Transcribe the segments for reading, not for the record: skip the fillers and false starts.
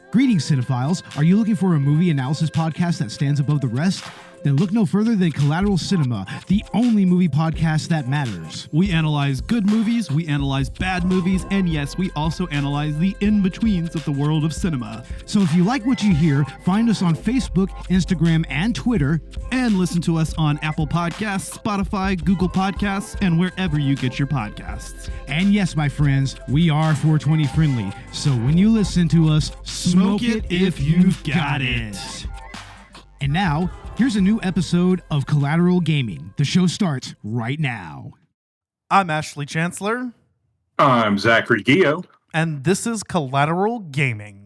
Greetings, cinephiles. Are you looking for a movie analysis podcast that stands above the rest? Then look no further than Collateral Cinema, the only movie podcast that matters. We analyze good movies, we analyze bad movies, and yes, we also analyze the in-betweens of the world of cinema. So if you like what you hear, find us on Facebook, Instagram, and Twitter. And listen to us on Apple Podcasts, Spotify, Google Podcasts, and wherever you get your podcasts. And yes, my friends, we are 420 friendly. So when you listen to us, smoke it if you've got it. And now, here's a new episode of Collateral Gaming. The show starts right now. I'm Ashley Chancellor. I'm Zachary Gio. And this is Collateral Gaming.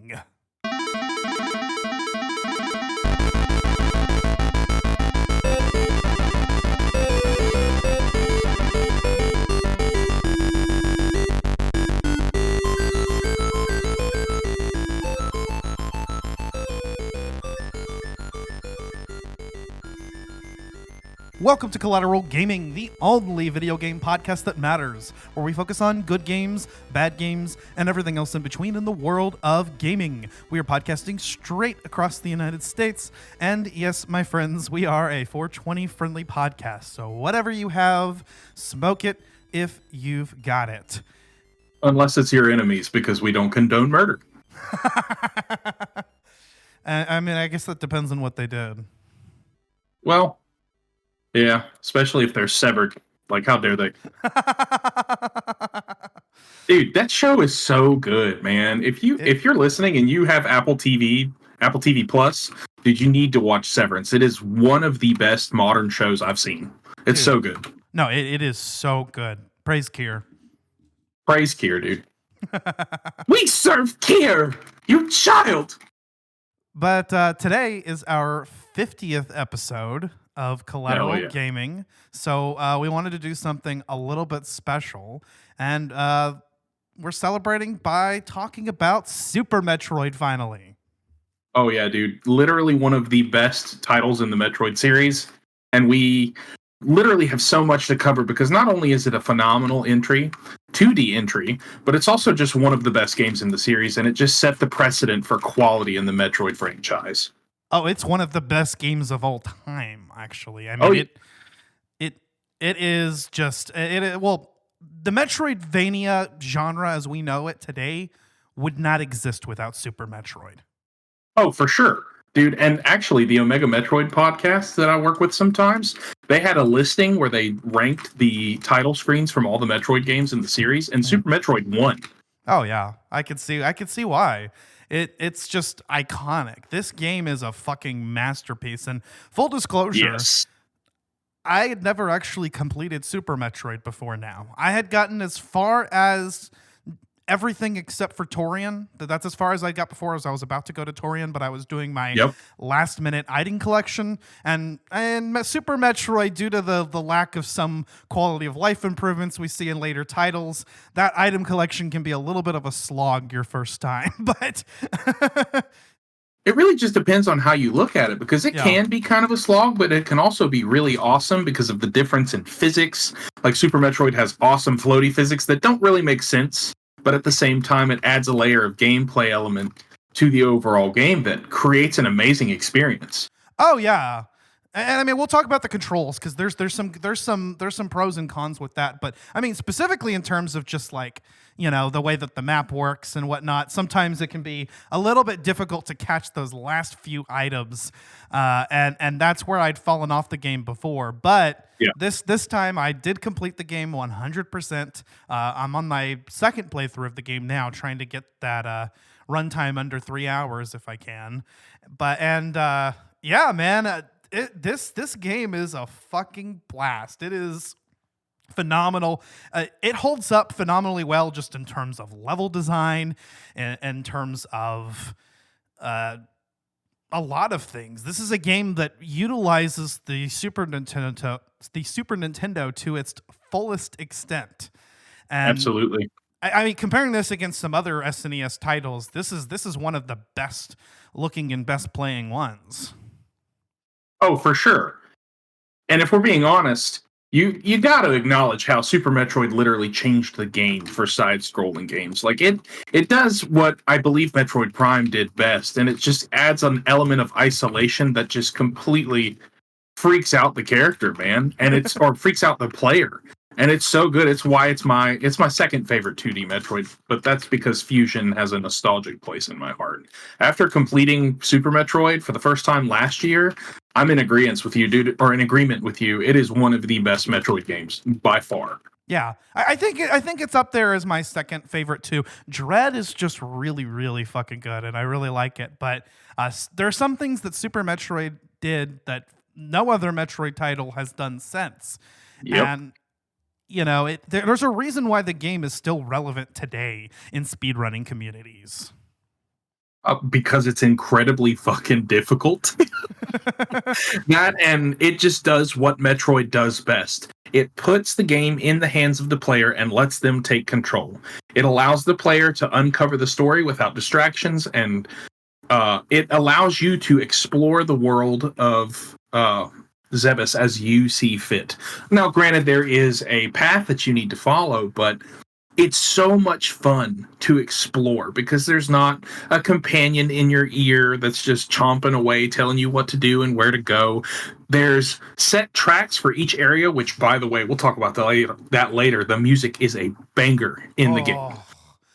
Welcome to Collateral Gaming, the only video game podcast that matters, where we focus on good games, bad games, and everything else in between in the world of gaming. We are podcasting straight across the United States, and yes, my friends, we are a 420 friendly podcast, so whatever you have, smoke it if you've got it. Unless it's your enemies, because we don't condone murder. I mean, I guess that depends on what they did. Well, yeah, especially if they're severed. Like, how dare they? Dude, that show is so good, man. If you're listening and you have Apple TV Plus, dude, you need to watch Severance. It is one of the best modern shows I've seen. It's so good. No, it is so good. Praise Kier. Praise Kier, dude. We serve Kier, you child. But today is our 50th episode of Collateral Gaming, so we wanted to do something a little bit special, and we're celebrating by talking about Super Metroid finally. Oh yeah, dude. Literally one of the best titles in the Metroid series, and we literally have so much to cover because not only is it a phenomenal 2D entry, but it's also just one of the best games in the series, and it just set the precedent for quality in the Metroid franchise. Oh, it's one of the best games of all time, actually. I mean, it is just well, the Metroidvania genre as we know it today would not exist without Super Metroid. Oh, for sure, dude. And actually, the Omega Metroid podcast that I work with sometimes, they had a listing where they ranked the title screens from all the Metroid games in the series, and Super Metroid won. Oh yeah, I could see why. It's just iconic. This game is a fucking masterpiece. And full disclosure, yes, I had never actually completed Super Metroid before now. I had gotten as far as everything except for Torian. That's as far as I got before, as I was about to go to Torian, but I was doing my last minute item collection. And Super Metroid, due to the lack of some quality of life improvements we see in later titles, that item collection can be a little bit of a slog your first time. But it really just depends on how you look at it, because it can be kind of a slog, but it can also be really awesome because of the difference in physics. Like Super Metroid has awesome floaty physics that don't really make sense, but at the same time, it adds a layer of gameplay element to the overall game that creates an amazing experience. Oh yeah, and I mean we'll talk about the controls because there's some pros and cons with that. But I mean specifically in terms of just like the way that the map works and whatnot. Sometimes it can be a little bit difficult to catch those last few items, and that's where I'd fallen off the game before. But this time I did complete the game 100%. I'm on my second playthrough of the game now, trying to get that runtime under 3 hours if I can. Yeah, man, this game is a fucking blast. It is phenomenal. It holds up phenomenally well just in terms of level design and in terms of a lot of things. This is a game that utilizes the Super Nintendo to its fullest extent. And absolutely. I mean, comparing this against some other SNES titles, this is one of the best looking and best playing ones. Oh, for sure. And if we're being honest, You got to acknowledge how Super Metroid literally changed the game for side-scrolling games. Like it does what I believe Metroid Prime did best, and it just adds an element of isolation that just completely freaks out the character, man, and or freaks out the player. And it's so good. It's why it's my second favorite 2D Metroid, but that's because Fusion has a nostalgic place in my heart. After completing Super Metroid for the first time last year, I'm in agreement with you, dude, or in agreement with you. It is one of the best Metroid games by far. Yeah, I think it's up there as my second favorite too. Dread is just really, really fucking good, and I really like it. But there are some things that Super Metroid did that no other Metroid title has done since. Yep. And there's a reason why the game is still relevant today in speedrunning communities. Because it's incredibly fucking difficult. That, and it just does what Metroid does best. It puts the game in the hands of the player and lets them take control. It allows the player to uncover the story without distractions, and it allows you to explore the world of Zebes as you see fit. Now, granted, there is a path that you need to follow, but it's so much fun to explore because there's not a companion in your ear that's just chomping away, telling you what to do and where to go. There's set tracks for each area, which, by the way, we'll talk about that later. The music is a banger in the game.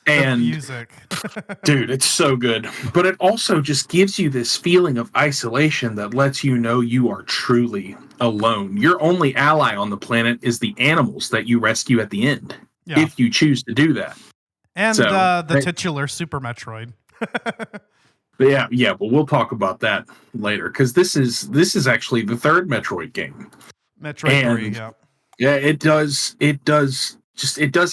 And the music. Dude, it's so good. But it also just gives you this feeling of isolation that lets you know you are truly alone. Your only ally on the planet is the animals that you rescue at the end. Yeah. If you choose to do that. And the titular Super Metroid. yeah, but we'll talk about that later, because this is actually the third Metroid game. Metroid 3, yeah. Yeah, it does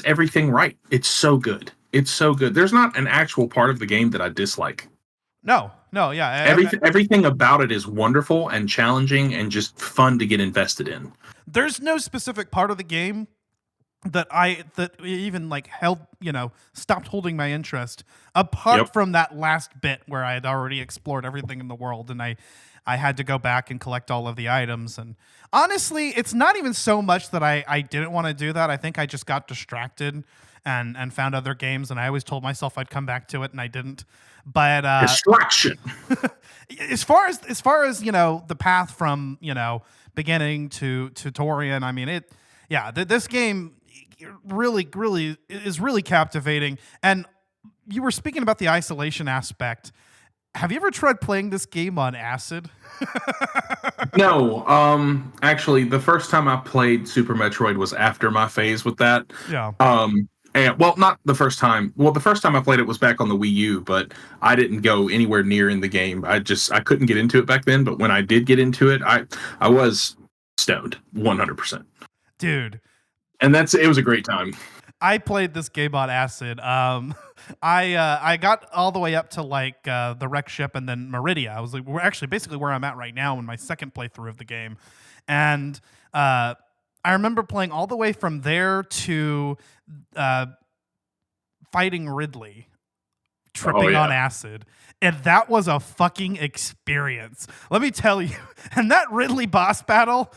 everything right. It's so good. It's so good. There's not an actual part of the game that I dislike. No, yeah. Everything about it is wonderful and challenging and just fun to get invested in. There's no specific part of the game that even like held, stopped holding my interest apart from that last bit where I had already explored everything in the world, and I had to go back and collect all of the items. And honestly, it's not even so much that I didn't want to do that. I think I just got distracted and found other games, and I always told myself I'd come back to it, and I didn't. But distraction. as far as the path from beginning to Torian, I mean this game really is really captivating. And you were speaking about the isolation aspect. Have you ever tried playing this game on acid? No. Actually, the first time I played Super Metroid was after my phase with that. Yeah. And not the first time. Well, the first time I played it was back on the Wii U, but I didn't go anywhere near in the game. I couldn't get into it back then. But when I did get into it, I was stoned 100%. Dude. And it was a great time. I played this game on acid. I got all the way up to like the wreck ship and then Meridia. I was like, we're actually basically where I'm at right now in my second playthrough of the game. And I remember playing all the way from there to fighting Ridley, tripping on acid. And that was a fucking experience. Let me tell you. And that Ridley boss battle,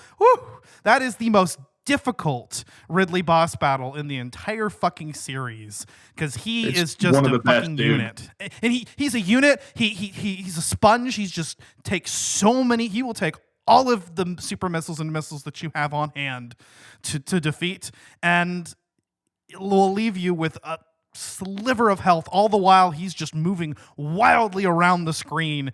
that is the most difficult Ridley boss battle in the entire fucking series, because he is just a fucking unit, and he's a unit. He's a sponge. He's just takes so many. He will take all of the super missiles and missiles that you have on hand to defeat, and it will leave you with a sliver of health, all the while he's just moving wildly around the screen.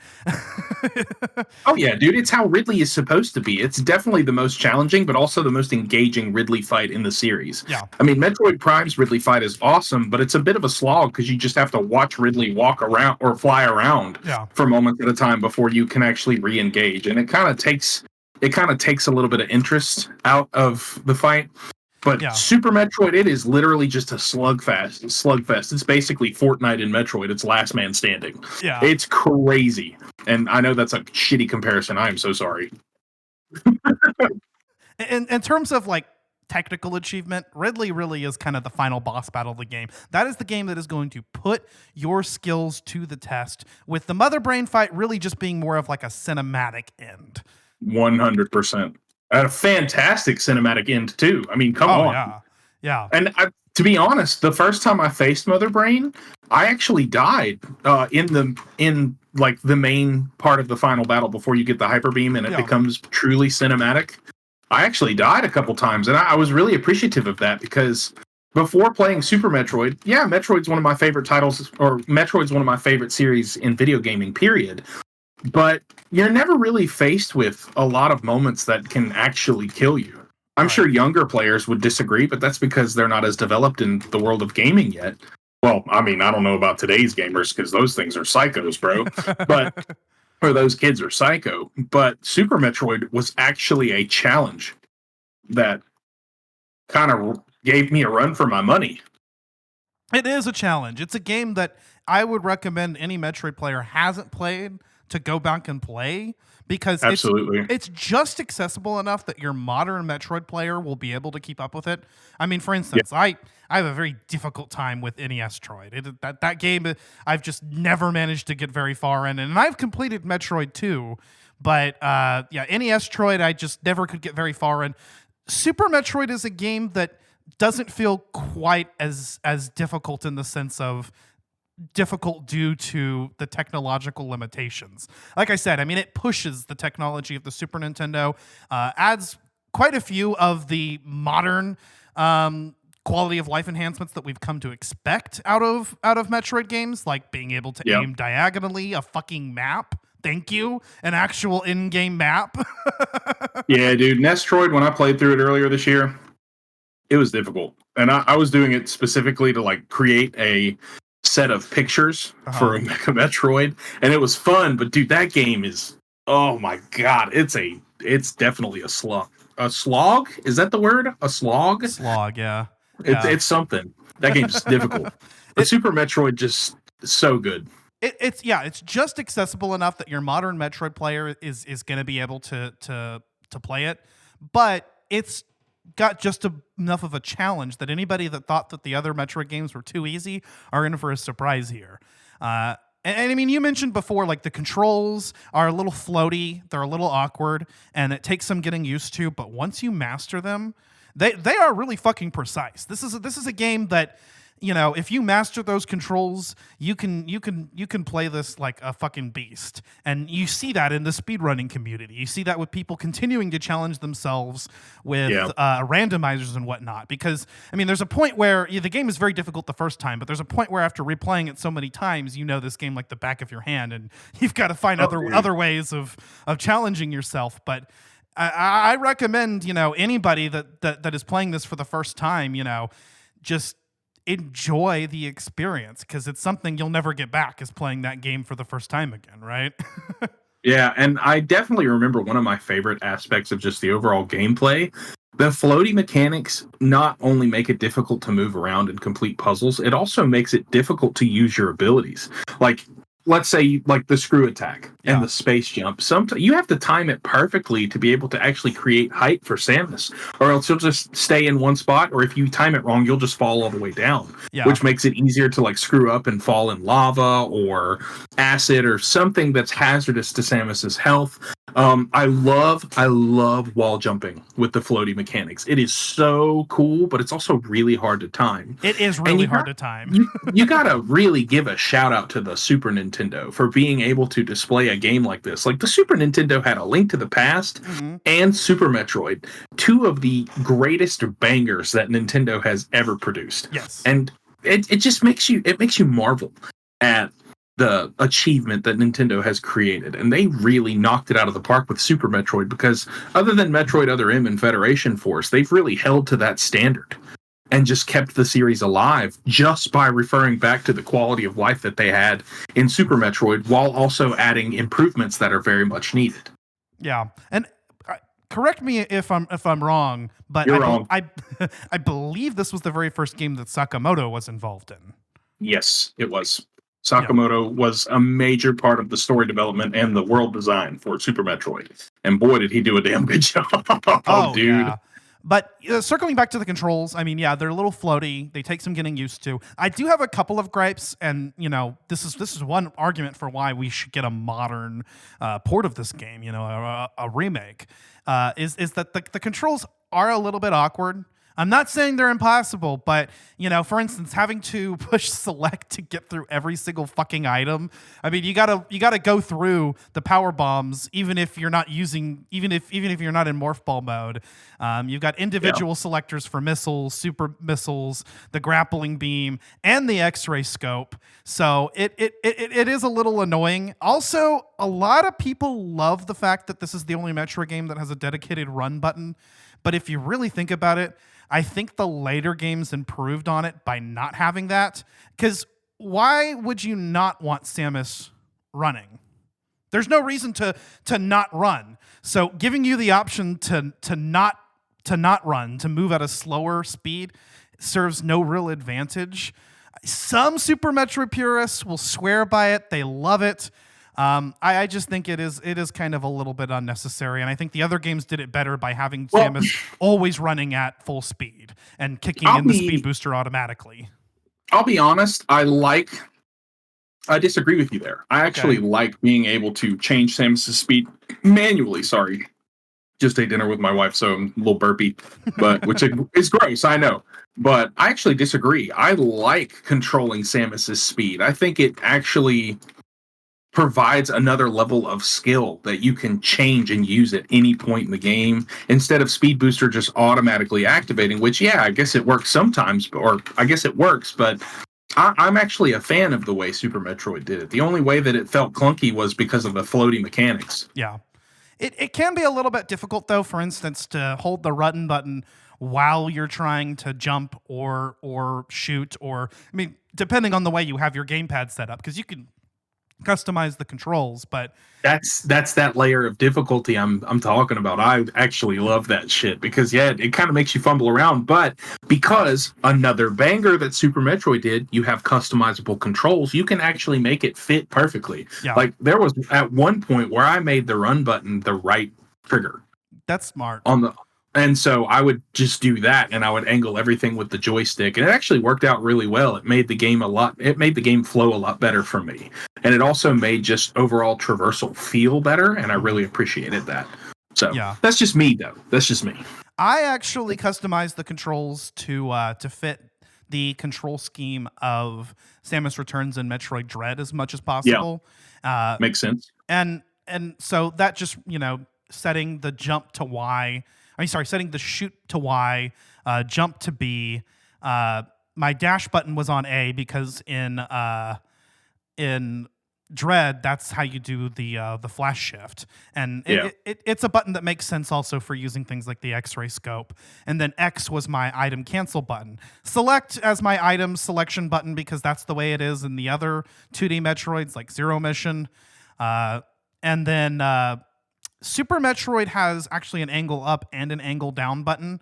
Oh yeah, dude, it's how Ridley is supposed to be. It's definitely the most challenging, but also the most engaging Ridley fight in the series. Yeah. I mean, Metroid Prime's Ridley fight is awesome, but it's a bit of a slog because you just have to watch Ridley walk around or fly around for moments at a time before you can actually re-engage. And it kind of takes a little bit of interest out of the fight. But Super Metroid, it is literally just a slugfest. It's basically Fortnite in Metroid. It's last man standing. Yeah. It's crazy. And I know that's a shitty comparison. I am so sorry. In terms of like technical achievement, Ridley really is kind of the final boss battle of the game. That is the game that is going to put your skills to the test, with the Mother Brain fight really just being more of like a cinematic end. 100%. A fantastic cinematic end too. I mean, come on. Yeah. And to be honest, the first time I faced Mother Brain, I actually died in like the main part of the final battle before you get the hyper beam and it becomes truly cinematic. I actually died a couple times, and I was really appreciative of that because before playing Super Metroid, Metroid's one of my favorite titles, or Metroid's one of my favorite series in video gaming, period. But you're never really faced with a lot of moments that can actually kill you. I'm sure younger players would disagree, but that's because they're not as developed in the world of gaming yet. Well, I mean, I don't know about today's gamers because those things are psychos, bro. But or those kids are psycho. But Super Metroid was actually a challenge that kind of gave me a run for my money. It is a challenge. It's a game that I would recommend any Metroid player hasn't played to go back and play because it's just accessible enough that your modern Metroid player will be able to keep up with it. I mean, for instance, I have a very difficult time with NES Troid. That game, I've just never managed to get very far in, and I've completed Metroid 2, but NES Troid, I just never could get very far in. Super Metroid is a game that doesn't feel quite as difficult in the sense of difficult due to the technological limitations. Like I said, I mean, it pushes the technology of the Super Nintendo, adds quite a few of the modern quality of life enhancements that we've come to expect out of Metroid games, like being able to aim diagonally, a fucking map. Thank you. An actual in-game map. Yeah, dude. Nestroid, when I played through it earlier this year, it was difficult. And I was doing it specifically to like create a set of pictures for a Mecha Metroid. And it was fun, but dude, that game is, oh my God, it's definitely a slog. A slog? Is that the word? A slog? Slog, yeah. It's something. That game's difficult. But Super Metroid just so good. It's just accessible enough that your modern Metroid player is going to be able to play it, but it's got just enough of a challenge that anybody that thought that the other Metroid games were too easy are in for a surprise here. And I mean, you mentioned before, like the controls are a little floaty, they're a little awkward, and it takes some getting used to. But once you master them, they are really fucking precise. This is a game that, you know, if you master those controls, you can play this like a fucking beast. And you see that in the speedrunning community. You see that with people continuing to challenge themselves with randomizers and whatnot. Because, I mean, there's a point where the game is very difficult the first time, but there's a point where after replaying it so many times, you know this game like the back of your hand, and you've got to find other ways of challenging yourself. But I recommend, you know, anybody that is playing this for the first time, you know, just enjoy the experience, because it's something you'll never get back, is playing that game for the first time again, right? Yeah, and I definitely remember one of my favorite aspects of just the overall gameplay. The floaty mechanics not only make it difficult to move around and complete puzzles, it also makes it difficult to use your abilities. Like, let's say like the screw attack and the space jump. Sometimes you have to time it perfectly to be able to actually create height for Samus, or else you'll just stay in one spot, or if you time it wrong, you'll just fall all the way down, which makes it easier to like screw up and fall in lava or acid or something that's hazardous to Samus's health. I love wall jumping with the floaty mechanics. It is so cool, but it's also really hard to time. It is really hard to time. you gotta really give a shout out to the Super Nintendo for being able to display a game like this. Like the Super Nintendo had A Link to the Past and Super Metroid, two of the greatest bangers that Nintendo has ever produced. Yes. And it just makes you marvel at the achievement that Nintendo has created. And they really knocked it out of the park with Super Metroid, because other than Metroid Other M and Federation Force, they've really held to that standard and just kept the series alive just by referring back to the quality of life that they had in Super Metroid, while also adding improvements that are very much needed. Yeah. And correct me if I'm wrong, but You're wrong. I believe this was the very first game that Sakamoto was involved in. Yes, it was. Sakamoto was a major part of the story development and the world design for Super Metroid. And boy, did he do a damn good job. Oh, dude. Yeah. But circling back to the controls, I mean, yeah, they're a little floaty. They take some getting used to. I do have a couple of gripes, and this is one argument for why we should get a modern port of this game. A remake. Is that the controls are a little bit awkward. I'm not saying they're impossible, but for instance, having to push select to get through every single fucking item. I mean, you gotta go through the power bombs, even if you're not using, even if you're not in morph ball mode. You've got individual selectors for missiles, super missiles, the grappling beam, and the X-ray scope. So it is a little annoying. Also, a lot of people love the fact that this is the only Metroid game that has a dedicated run button. But if you really think about it, I think the later games improved on it by not having that. Because why would you not want Samus running? There's no reason to not run. So giving you the option to not run, to move at a slower speed, serves no real advantage. Some Super Metroid purists will swear by it. They love it. I just think it is kind of a little bit unnecessary, and I think the other games did it better by having Samus always running at full speed and kicking in the speed booster automatically. I'll be honest, I disagree with you there. I actually like being able to change Samus's speed manually. Sorry. Just ate dinner with my wife, so I'm a little burpy, but which is gross, I know. But I actually disagree. I like controlling Samus's speed. I think it actually provides another level of skill that you can change and use at any point in the game instead of speed booster just automatically activating, which I guess it works sometimes, or I guess it works, but I'm actually a fan of the way Super Metroid did it. The only way that it felt clunky was because of the floaty mechanics. Yeah. It can be a little bit difficult, though, for instance, to hold the run button while you're trying to jump or shoot, or, I mean, depending on the way you have your gamepad set up, because you can customize the controls, but that's that layer of difficulty I'm talking about. I actually love that shit because it kind of makes you fumble around, but because another banger that Super Metroid did, you have customizable controls, you can actually make it fit perfectly. Like there was at one point where I made the run button the right trigger. That's smart. And so I would just do that, and I would angle everything with the joystick, and it actually worked out really well. It made the game flow a lot better for me, and it also made just overall traversal feel better, and I really appreciated that. So that's just me, though. That's just me. I actually customized the controls to fit the control scheme of Samus Returns and Metroid Dread as much as possible. Makes sense. And so that just setting the jump to Y. Setting the shoot to Y, jump to B. My dash button was on A because in Dread, that's how you do the flash shift, and it's a button that makes sense also for using things like the X-ray scope. And then X was my item cancel button. Select as my item selection button because that's the way it is in the other 2D Metroids like Zero Mission, and then. Super Metroid has actually an angle up and an angle down button,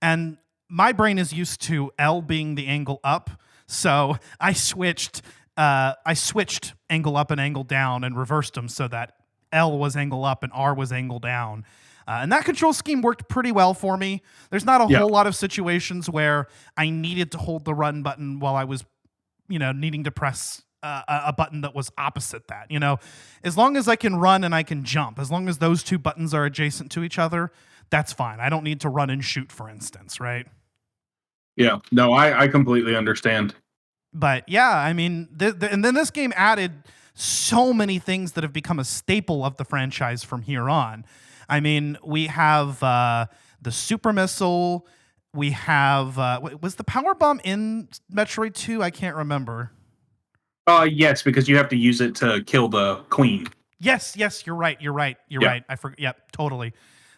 and my brain is used to L being the angle up, so I switched angle up and angle down and reversed them so that L was angle up and R was angle down, and that control scheme worked pretty well for me. There's not a whole lot of situations where I needed to hold the run button while I was, needing to press a button that was opposite that. As long as I can run and I can jump, as long as those two buttons are adjacent to each other, that's fine. I don't need to run and shoot, for instance, right? Yeah, no, I completely understand. But I mean, and then this game added so many things that have become a staple of the franchise from here on. I mean, we have the super missile. We have was the power bomb in Metroid 2? I can't remember. Yes, because you have to use it to kill the queen. Yes, you're right. Right. I forgot. Yep, totally.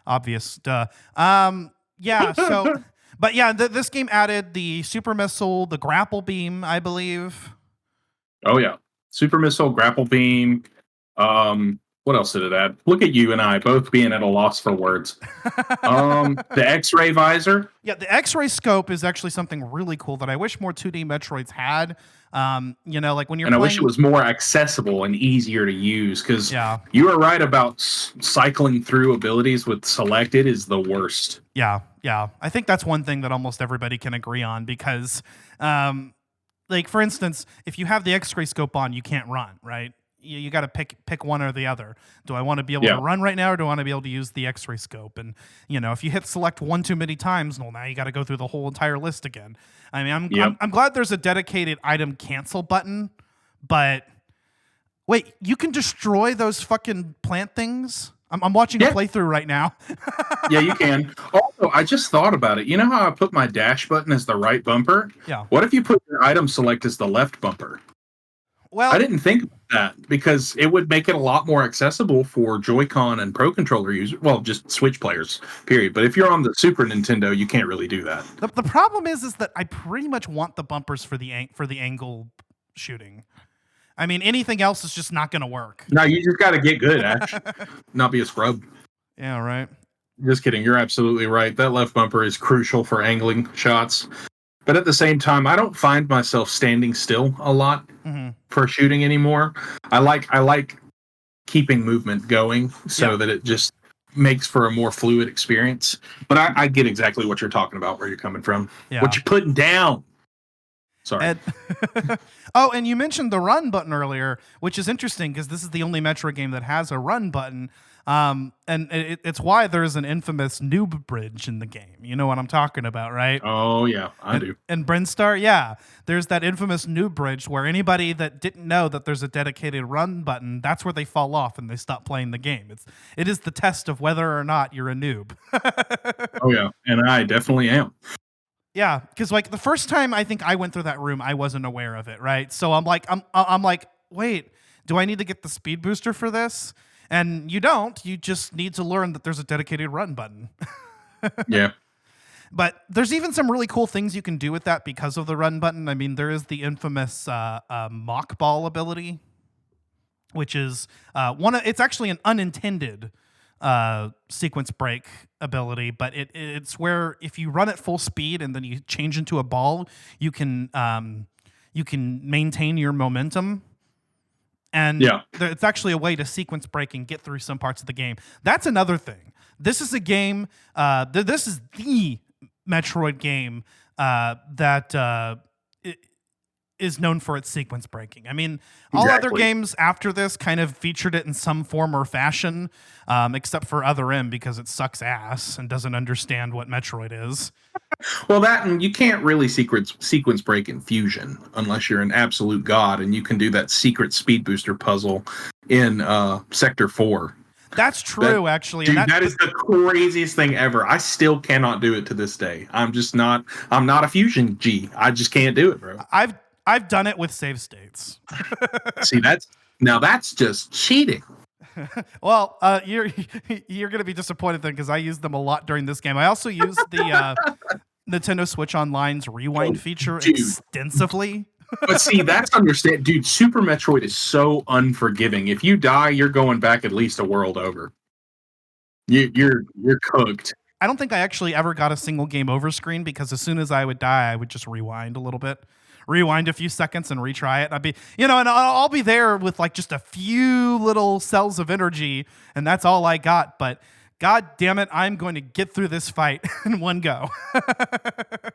Obvious. Duh. So, but this game added the super missile, the grapple beam, I believe. Oh, yeah. Super missile, grapple beam. What else did it add? Look at you and I both being at a loss for words. The X-ray visor. Yeah, the X-ray scope is actually something really cool that I wish more 2D Metroids had. Like when you're I wish it was more accessible and easier to use, because you are right about cycling through abilities with select. It is the worst. Yeah, Yeah, I think that's one thing that almost everybody can agree on because, like for instance, if you have the X-ray scope on, you can't run, right? You got to pick one or the other. Do I want to be able to run right now, or do I want to be able to use the X-ray scope? And if you hit select one too many times, well, now you got to go through the whole entire list again. I mean, I'm glad there's a dedicated item cancel button, but wait, you can destroy those fucking plant things? I'm watching a playthrough right now. Yeah, you can. Also, I just thought about it. You know how I put my dash button as the right bumper? Yeah. What if you put your item select as the left bumper? Well, I didn't think about that because it would make it a lot more accessible for Joy-Con and Pro Controller users. Well, just Switch players, period. But if you're on the Super Nintendo, you can't really do that. The problem is that I pretty much want the bumpers for the angle shooting. I mean, anything else is just not going to work. No, you just got to get good, Ash. Not be a scrub. Yeah, right. Just kidding. You're absolutely right. That left bumper is crucial for angling shots. But at the same time, I don't find myself standing still a lot for shooting anymore. I like keeping movement going so that it just makes for a more fluid experience. But I get exactly what you're talking about, where you're coming from. Yeah. What you're putting down. Sorry. And you mentioned the run button earlier, which is interesting because this is the only Metroid game that has a run button. And it's why there's an infamous noob bridge in the game. You know what I'm talking about, right? Oh, yeah, I do. And Brinstar, yeah. There's that infamous noob bridge where anybody that didn't know that there's a dedicated run button, that's where they fall off and they stop playing the game. It is the test of whether or not you're a noob. Oh, yeah, and I definitely am. Yeah, because like the first time I think I went through that room, I wasn't aware of it, right? So I'm like, wait, do I need to get the speed booster for this? And you don't. You just need to learn that there's a dedicated run button. Yeah. But there's even some really cool things you can do with that because of the run button. I mean, there is the infamous mock ball ability, which is it's actually an unintended sequence break ability, but it's where if you run at full speed and then you change into a ball, you can maintain your momentum. And it's actually a way to sequence break and get through some parts of the game. That's another thing. This is a game. This is the Metroid game that is known for its sequence breaking. I mean, all other games after this kind of featured it in some form or fashion, except for Other M because it sucks ass and doesn't understand what Metroid is. Well, and you can't really sequence break in Fusion unless you're an absolute god, and you can do that secret speed booster puzzle in Sector 4. That's true, actually. Dude, that is the craziest thing ever. I still cannot do it to this day. I'm not a Fusion G. I just can't do it, bro. I've done it with save states. See, that's just cheating. Well, you're going to be disappointed then because I used them a lot during this game. I also used the Nintendo Switch Online's rewind feature extensively. But see, that's understand, dude. Super Metroid is so unforgiving. If you die, you're going back at least a world over. You're cooked. I don't think I actually ever got a single game over screen because as soon as I would die, I would just rewind a little bit. Rewind a few seconds and retry it. I'd be, and I'll be there with like just a few little cells of energy, and that's all I got. But God damn it, I'm going to get through this fight in one go.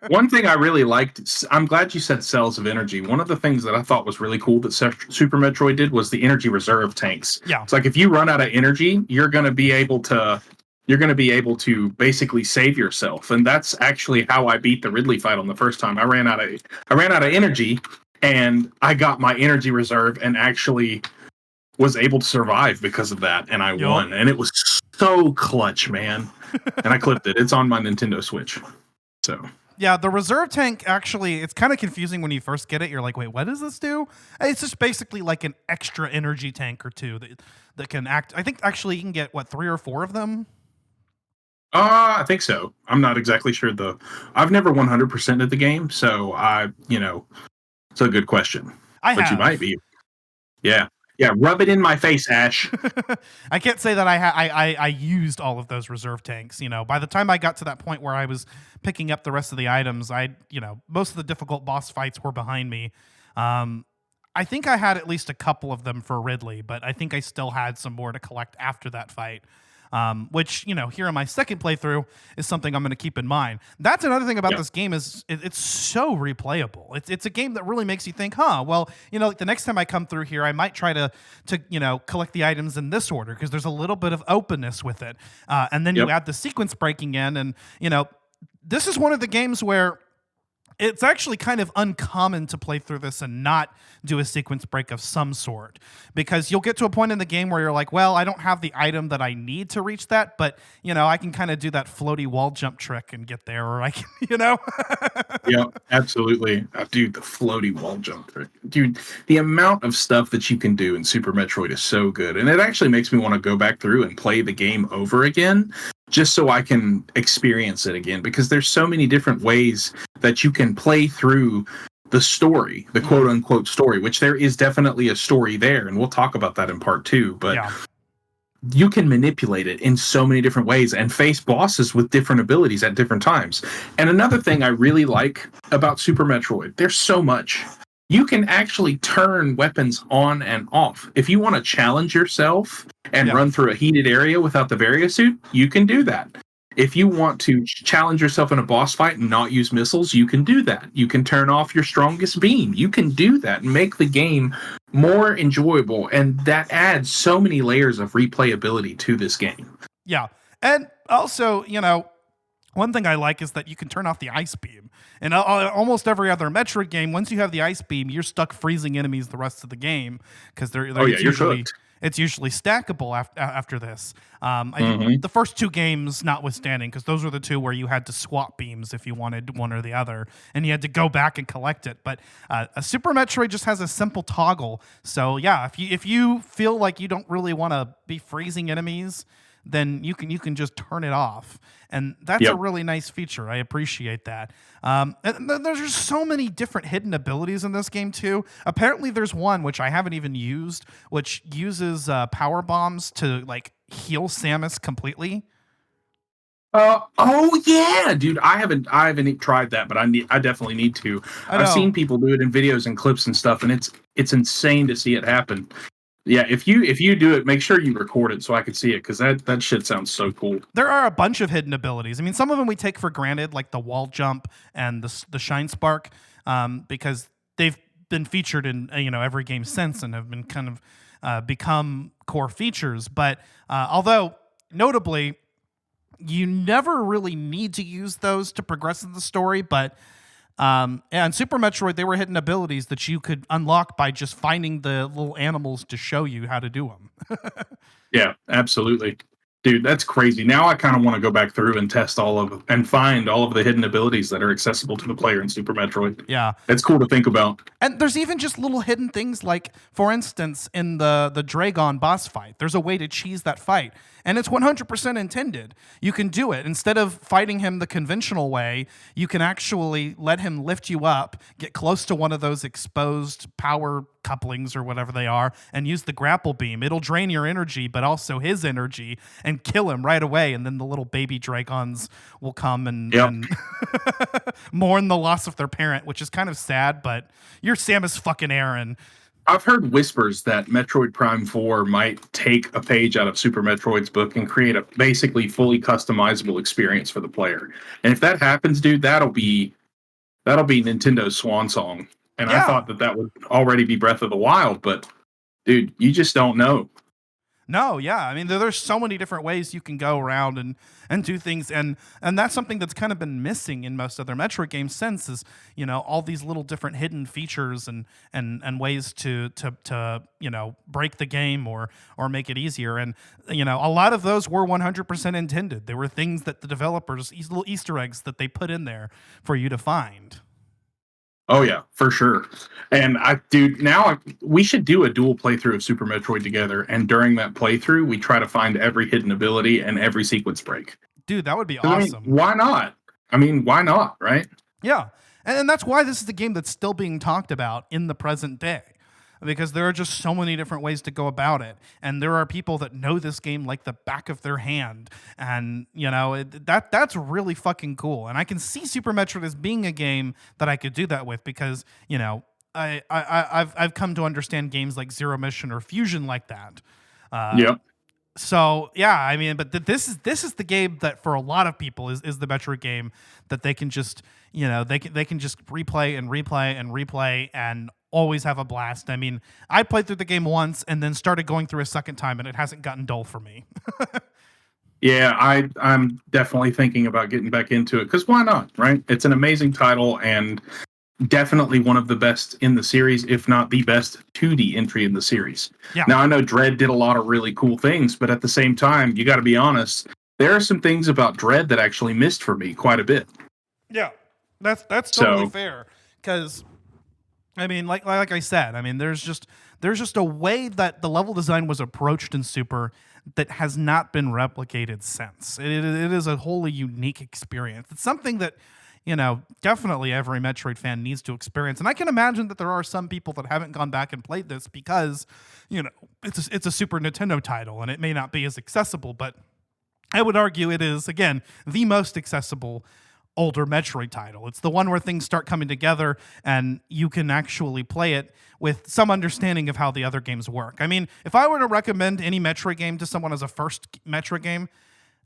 One thing I really liked, I'm glad you said cells of energy. One of the things that I thought was really cool that Super Metroid did was the energy reserve tanks. Yeah. It's like if you run out of energy, you're going to be able to basically save yourself. And that's actually how I beat the Ridley fight on the first time. I ran out of energy, and I got my energy reserve and actually was able to survive because of that, and I won. And it was so clutch, man. And I clipped it. It's on my Nintendo Switch. So yeah, the reserve tank, actually, it's kind of confusing when you first get it. You're like, wait, what does this do? It's just basically like an extra energy tank or two that can act. I think actually you can get, 3 or 4 of them? I think so. I'm not exactly sure I've never 100%ed the game, so it's a good question. But you might be. Yeah. Yeah, rub it in my face, Ash. I can't say that I used all of those reserve tanks. By the time I got to that point where I was picking up the rest of the items, most of the difficult boss fights were behind me. I think I had at least a couple of them for Ridley, but I think I still had some more to collect after that fight. which, here in my second playthrough is something I'm going to keep in mind. That's another thing about this game is it's so replayable. It's a game that really makes you think, well, like the next time I come through here, I might try to collect the items in this order because there's a little bit of openness with it. And then you add the sequence breaking in, and this is one of the games where it's actually kind of uncommon to play through this and not do a sequence break of some sort, because you'll get to a point in the game where you're like, well, I don't have the item that I need to reach that, but I can kind of do that floaty wall jump trick and get there, or I can, Yeah, absolutely. Dude, the floaty wall jump trick. Dude, the amount of stuff that you can do in Super Metroid is so good. And it actually makes me want to go back through and play the game over again, just so I can experience it again, because there's so many different ways that you can play through the story, the quote unquote story, which there is definitely a story there. And we'll talk about that in part 2, but you can manipulate it in so many different ways and face bosses with different abilities at different times. And another thing I really like about Super Metroid, there's so much. You can actually turn weapons on and off. If you want to challenge yourself and run through a heated area without the Varia suit, you can do that. If you want to challenge yourself in a boss fight and not use missiles, you can do that. You can turn off your strongest beam. You can do that and make the game more enjoyable. And that adds so many layers of replayability to this game. Yeah. And also, one thing I like is that you can turn off the ice beam. And almost every other Metroid game, once you have the ice beam, you're stuck freezing enemies the rest of the game, because it's usually stackable after this. The first 2 games notwithstanding, because those were the 2 where you had to swap beams if you wanted one or the other, and you had to go back and collect it. But a Super Metroid just has a simple toggle. So yeah, if you feel like you don't really want to be freezing enemies, then you can just turn it off. And that's a really nice feature. I appreciate that. And there's just so many different hidden abilities in this game too. Apparently there's one which I haven't even used, which uses power bombs to heal Samus completely. Oh yeah, dude. I haven't tried that, but I definitely need to. I've seen people do it in videos and clips and stuff, and it's insane to see it happen. Yeah, if you do it, make sure you record it so I can see it, because that shit sounds so cool. There are a bunch of hidden abilities. I mean, some of them we take for granted, like the wall jump and the shine spark, because they've been featured in every game since and have been kind of become core features. But although notably, you never really need to use those to progress in the story, but in Super Metroid, they were hidden abilities that you could unlock by just finding the little animals to show you how to do them. Yeah, absolutely. Dude, that's crazy. Now I kind of want to go back through and test and find all of the hidden abilities that are accessible to the player in Super Metroid. Yeah. It's cool to think about. And there's even just little hidden things like, for instance, in the Dragon boss fight, there's a way to cheese that fight. And it's 100% intended. You can do it. Instead of fighting him the conventional way, you can actually let him lift you up, get close to one of those exposed power couplings or whatever they are, and use the grapple beam. It'll drain your energy, but also his energy, and kill him right away. And then the little baby dragons will come and mourn the loss of their parent, which is kind of sad, but you're Samus fucking Aran. I've heard whispers that Metroid Prime 4 might take a page out of Super Metroid's book and create a basically fully customizable experience for the player. And if that happens, dude, that'll be Nintendo's swan song. And I thought that would already be Breath of the Wild, but dude, you just don't know. No, yeah. I mean, there's so many different ways you can go around and do things, and that's something that's kind of been missing in most other Metroid games since, is all these little different hidden features and ways to break the game or make it easier. And a lot of those were 100% intended. There were things that the developers, these little Easter eggs that they put in there for you to find. Oh yeah, for sure. And we should do a dual playthrough of Super Metroid together. And during that playthrough, we try to find every hidden ability and every sequence break. Dude, that would be awesome. Why not? Why not? Right? Yeah. And that's why this is the game that's still being talked about in the present day, because there are just so many different ways to go about it. And there are people that know this game like the back of their hand. And, that's really fucking cool. And I can see Super Metroid as being a game that I could do that with, because, I've come to understand games like Zero Mission or Fusion like that. Yep. So yeah, I mean, but this is the game that for a lot of people is the Metroid game that they can just they can just replay and replay and replay and always have a blast. I mean, I played through the game once and then started going through a second time, and it hasn't gotten dull for me. Yeah, I'm definitely thinking about getting back into it because why not, right? It's an amazing title and definitely one of the best in the series, if not the best 2D entry in the series. Yeah. Now, I know Dread did a lot of really cool things, but at the same time, you got to be honest, there are some things about Dread that actually missed for me quite a bit. Yeah, that's totally fair. Because, I mean, like I said, I mean, there's just a way that the level design was approached in Super that has not been replicated since. It is a wholly unique experience. It's something that definitely every Metroid fan needs to experience. And I can imagine that there are some people that haven't gone back and played this because, it's a Super Nintendo title and it may not be as accessible, but I would argue it is, again, the most accessible older Metroid title. It's the one where things start coming together and you can actually play it with some understanding of how the other games work. I mean, if I were to recommend any Metroid game to someone as a first Metroid game,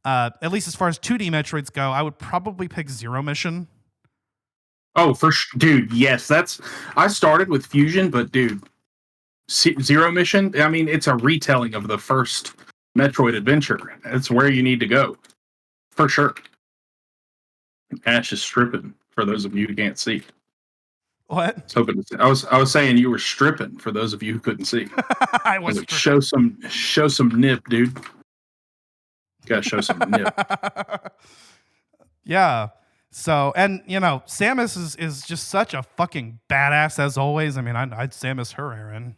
at least as far as 2D Metroids go, I would probably pick Zero Mission. Oh, for sure. Dude, yes. I started with Fusion, but dude, Zero Mission, I mean, it's a retelling of the first Metroid adventure. It's where you need to go. For sure. Ash is stripping, for those of you who can't see. What? I was saying you were stripping, for those of you who couldn't see. I was like, show some nip, dude. Gotta show some nip. Yeah. So, and Samus is just such a fucking badass as always. I mean, I'd Samus her, Aaron.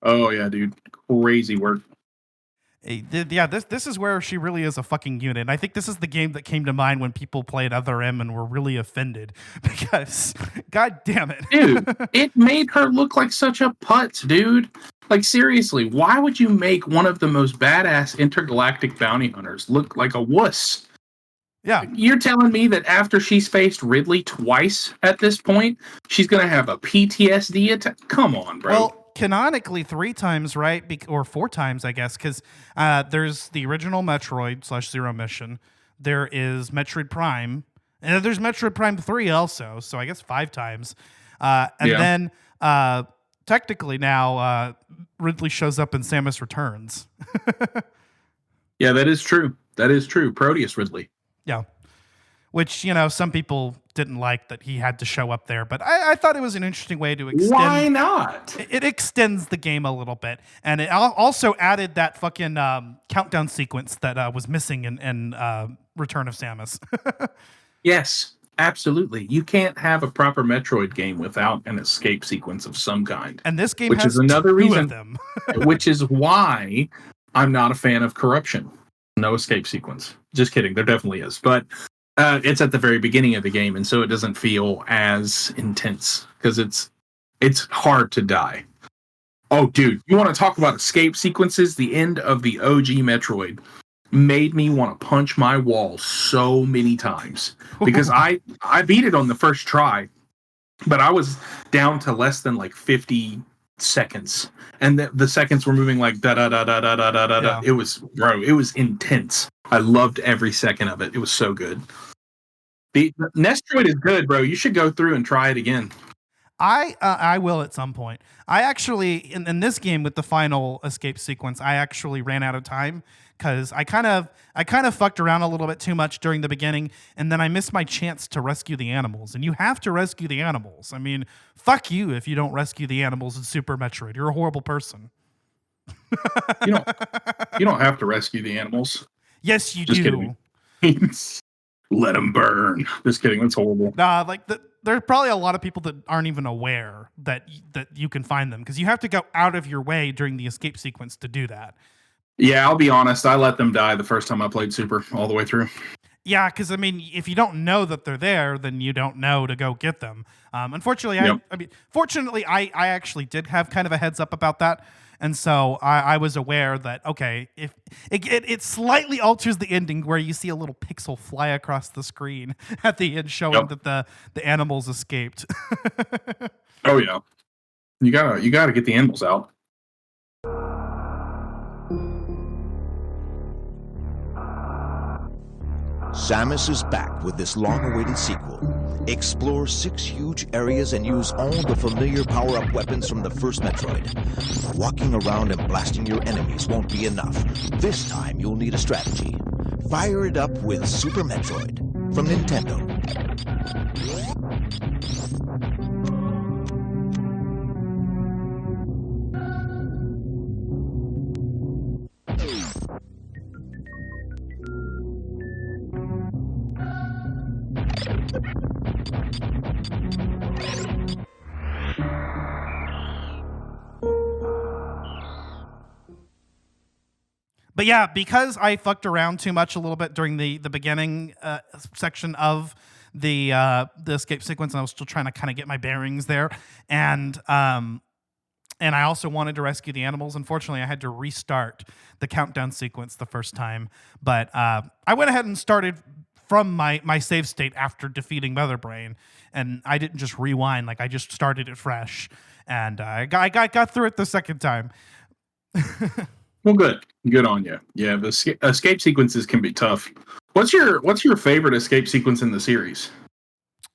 Oh yeah, dude, crazy work. Yeah, this is where she really is a fucking unit. And I think this is the game that came to mind when people played Other M and were really offended because, god damn it, dude, it made her look like such a putz, dude. Like seriously, why would you make one of the most badass intergalactic bounty hunters look like a wuss? Yeah, you're telling me that after she's faced Ridley twice at this point, she's gonna have a PTSD attack? Come on, bro. Well, canonically 3 times, right? Or 4 times, I guess, because there's the original Metroid / Zero Mission. There is Metroid Prime, and there's Metroid Prime 3 also. So I guess 5 times. Then technically now Ridley shows up in Samus Returns. Yeah, that is true. That is true. Proteus Ridley. Yeah. Which, some people didn't like that he had to show up there. But I thought it was an interesting way to extend. Why not? It extends the game a little bit. And it also added that fucking countdown sequence that was missing in Return of Samus. Yes, absolutely. You can't have a proper Metroid game without an escape sequence of some kind. And this game which has is another 2 reason, of them. which is why I'm not a fan of Corruption. No escape sequence. Just kidding. There definitely is. But it's at the very beginning of the game, and so it doesn't feel as intense because it's hard to die. Oh, dude, you want to talk about escape sequences? The end of the OG Metroid made me want to punch my wall so many times because I beat it on the first try, but I was down to less than like 50 seconds, and the seconds were moving like da da da da da da da da. It was intense. I loved every second of it. It was so good. The Nestroid is good, bro. You should go through and try it again. I will at some point. I actually in this game with the final escape sequence, I actually ran out of time because I kind of fucked around a little bit too much during the beginning, and then I missed my chance to rescue the animals. And you have to rescue the animals. I mean, fuck you if you don't rescue the animals in Super Metroid. You're a horrible person. You don't have to rescue the animals. Yes, you Just do. Kidding. Let them burn. Just kidding. That's horrible. Nah, there's probably a lot of people that aren't even aware that you can find them because you have to go out of your way during the escape sequence to do that. Yeah, I'll be honest. I let them die the first time I played Super all the way through. Yeah, because I mean, if you don't know that they're there, then you don't know to go get them. Unfortunately, fortunately, I actually did have kind of a heads up about that. And so I was aware that, okay, if it slightly alters the ending where you see a little pixel fly across the screen at the end showing that the animals escaped. Oh, yeah. You gotta get the animals out. Samus is back with this long-awaited sequel. Explore 6 huge areas and use all the familiar power-up weapons from the first Metroid. Walking around and blasting your enemies won't be enough. This time you'll need a strategy. Fire it up with Super Metroid from Nintendo. But yeah, because I fucked around too much a little bit during the beginning section of the escape sequence, and I was still trying to kind of get my bearings there, and I also wanted to rescue the animals. Unfortunately, I had to restart the countdown sequence the first time, but I went ahead and started from my save state after defeating Mother Brain, and I didn't just rewind, like I just started it fresh, and I got through it the second time. Well, good on you. Yeah, the escape sequences can be tough. What's your favorite escape sequence in the series?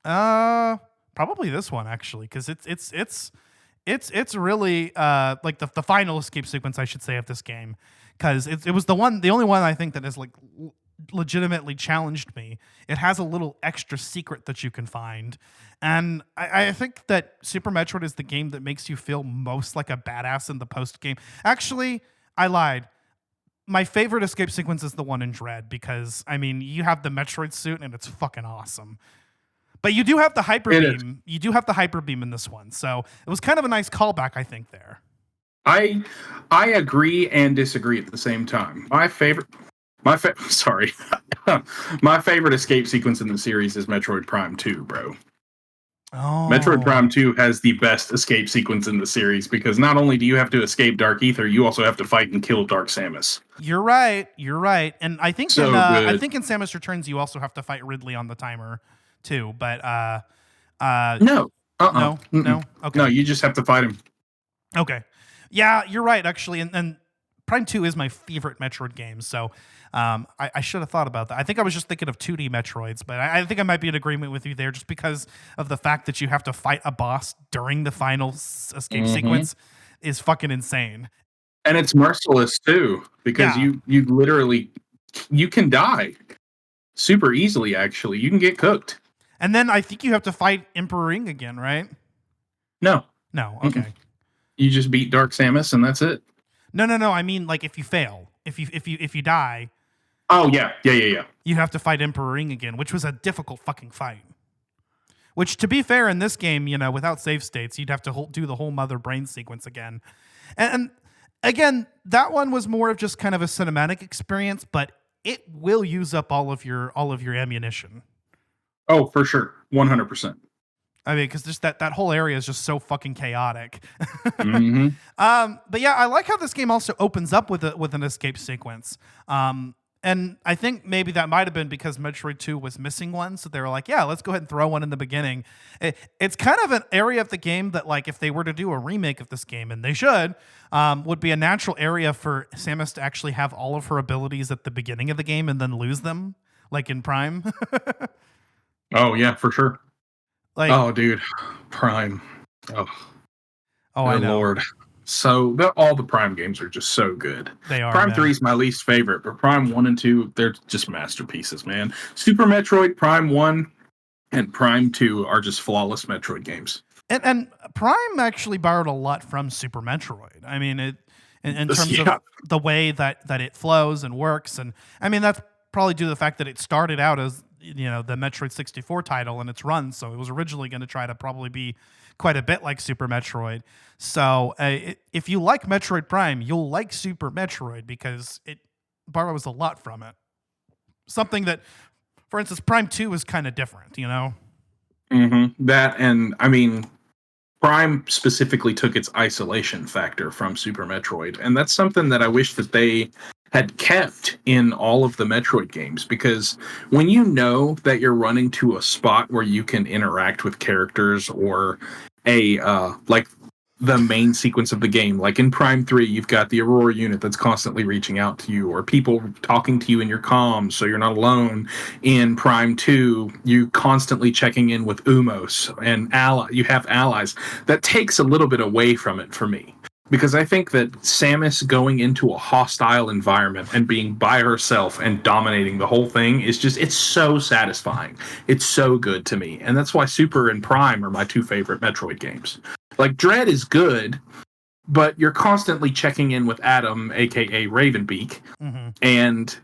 Probably this one actually, because it's really like the final escape sequence, I should say, of this game, because it was the only one I think that has like legitimately challenged me. It has a little extra secret that you can find, and I think that Super Metroid is the game that makes you feel most like a badass in the post game. Actually, I lied. My favorite escape sequence is the one in Dread, because I mean, you have the Metroid suit and it's fucking awesome. But you do have the hyper beam. You do have the hyper beam in this one, so it was kind of a nice callback, I think. There, I agree and disagree at the same time. My favorite escape sequence in the series is Metroid Prime 2, bro. Oh. Metroid Prime 2 has the best escape sequence in the series, because not only do you have to escape Dark Aether, you also have to fight and kill Dark Samus. You're right. And I think so I think in Samus Returns you also have to fight Ridley on the timer too. But no. No. Okay. No, you just have to fight him. Okay. Yeah, you're right, actually. And Prime 2 is my favorite Metroid game, so I should have thought about that. I think I was just thinking of 2D Metroids, but I think I might be in agreement with you there, just because of the fact that you have to fight a boss during the final escape sequence is fucking insane. And it's merciless too, because you literally you can die super easily. Actually, you can get cooked. And then I think you have to fight Emperor Ring again, right? No. Okay. You just beat Dark Samus, and that's it. No. I mean, like, if you fail, if you die. Oh yeah. You have to fight Emperor Ring again, which was a difficult fucking fight. Which, to be fair, in this game, without save states, you'd have to do the whole Mother Brain sequence again. And again, that one was more of just kind of a cinematic experience, but it will use up all of your ammunition. Oh, for sure, 100%. I mean, because just that whole area is just so fucking chaotic. Mm-hmm. But yeah, I like how this game also opens up with an escape sequence. And I think maybe that might have been because Metroid 2 was missing one, so they were like, yeah, let's go ahead and throw one in the beginning. It's kind of an area of the game that, like, if they were to do a remake of this game, and they should, would be a natural area for Samus to actually have all of her abilities at the beginning of the game and then lose them, like in Prime. Oh, yeah, for sure. Like, oh, dude, Prime. Oh, I know. Lord. So all the Prime games are just so good. They are. Prime 3 is my least favorite, but Prime 1 and 2, they're just masterpieces, man. Super Metroid, Prime 1, and Prime 2 are just flawless Metroid games. And Prime actually borrowed a lot from Super Metroid. I mean, in terms of the way that it flows and works. And I mean, that's probably due to the fact that it started out as, the Metroid 64 title and its run. So it was originally going to try to probably be quite a bit like Super Metroid. So if you like Metroid Prime, you'll like Super Metroid because it borrows a lot from it. Something that, for instance, Prime 2 is kind of different, Mm-hmm. That, and I mean, Prime specifically took its isolation factor from Super Metroid. And that's something that I wish that they had kept in all of the Metroid games, because when you know that you're running to a spot where you can interact with characters, or like the main sequence of the game. Like in Prime 3, you've got the Aurora unit that's constantly reaching out to you, or people talking to you in your comms so you're not alone. In Prime 2, you constantly checking in with Umos and you have allies. That takes a little bit away from it for me. Because I think that Samus going into a hostile environment and being by herself and dominating the whole thing is just, it's so satisfying. It's so good to me. And that's why Super and Prime are my two favorite Metroid games. Like, Dread is good, but you're constantly checking in with Adam, aka Ravenbeak. Mm-hmm. And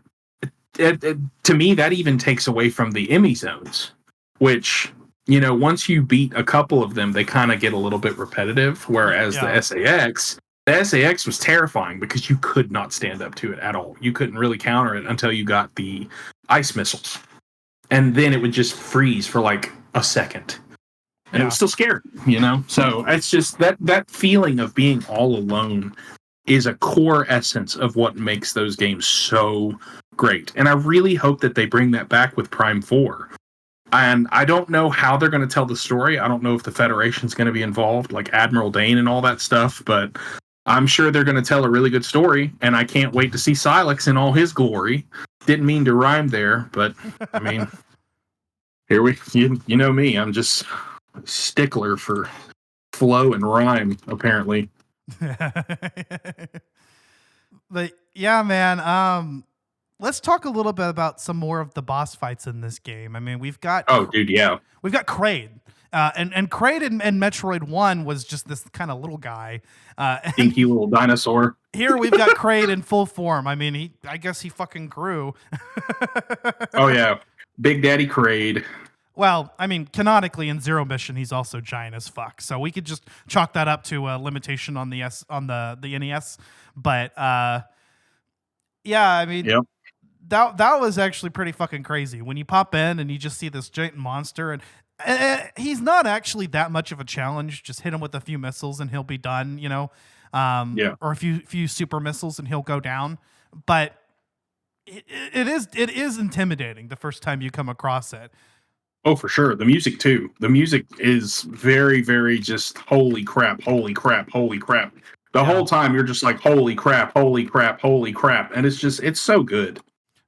to me, that even takes away from the Emmy zones, which, you know, once you beat a couple of them, they kind of get a little bit repetitive. Whereas the SAX was terrifying because you could not stand up to it at all. You couldn't really counter it until you got the ice missiles. And then it would just freeze for like a second. And it was still scary, you know? So it's just that feeling of being all alone is a core essence of what makes those games so great. And I really hope that they bring that back with Prime 4. And I don't know how they're going to tell the story. I don't know if the Federation's going to be involved, like Admiral Dane and all that stuff, but I'm sure they're going to tell a really good story, and I can't wait to see Silex in all his glory. Didn't mean to rhyme there, but, I mean, you know me, I'm just a stickler for flow and rhyme, apparently. But, yeah, man, let's talk a little bit about some more of the boss fights in this game. I mean, we've got... Oh, dude, yeah. We've got Kraid. And Kraid in Metroid 1 was just this kind of little guy. Dinky little dinosaur. Here we've got Kraid in full form. I mean, I guess he fucking grew. Oh, yeah. Big Daddy Kraid. Well, I mean, canonically in Zero Mission, he's also giant as fuck. So we could just chalk that up to a limitation on the the NES. But, yeah, I mean... Yep. That was actually pretty fucking crazy. When you pop in and you just see this giant monster, and he's not actually that much of a challenge. Just hit him with a few missiles and he'll be done, you know? Or a few super missiles and he'll go down. But it is intimidating the first time you come across it. Oh, for sure. The music, too. The music is very, very just holy crap, holy crap, holy crap. The whole time you're just like, holy crap, holy crap, holy crap. And it's so good.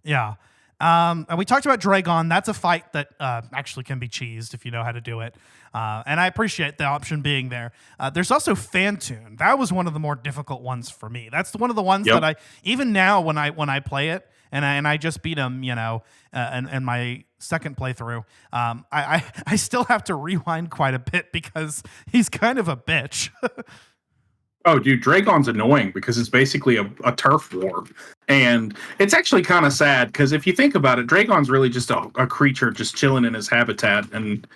Yeah. And we talked about Dragon. That's a fight that actually can be cheesed if you know how to do it. And I appreciate the option being there. There's also Phantoon. That was one of the more difficult ones for me. That's one of the ones that even now when I play it, and I just beat him, you know, in my second playthrough, I still have to rewind quite a bit because he's kind of a bitch. Oh, dude, Dragon's annoying because it's basically a turf war. And it's actually kind of sad because if you think about it, Dragon's really just a creature just chilling in his habitat. And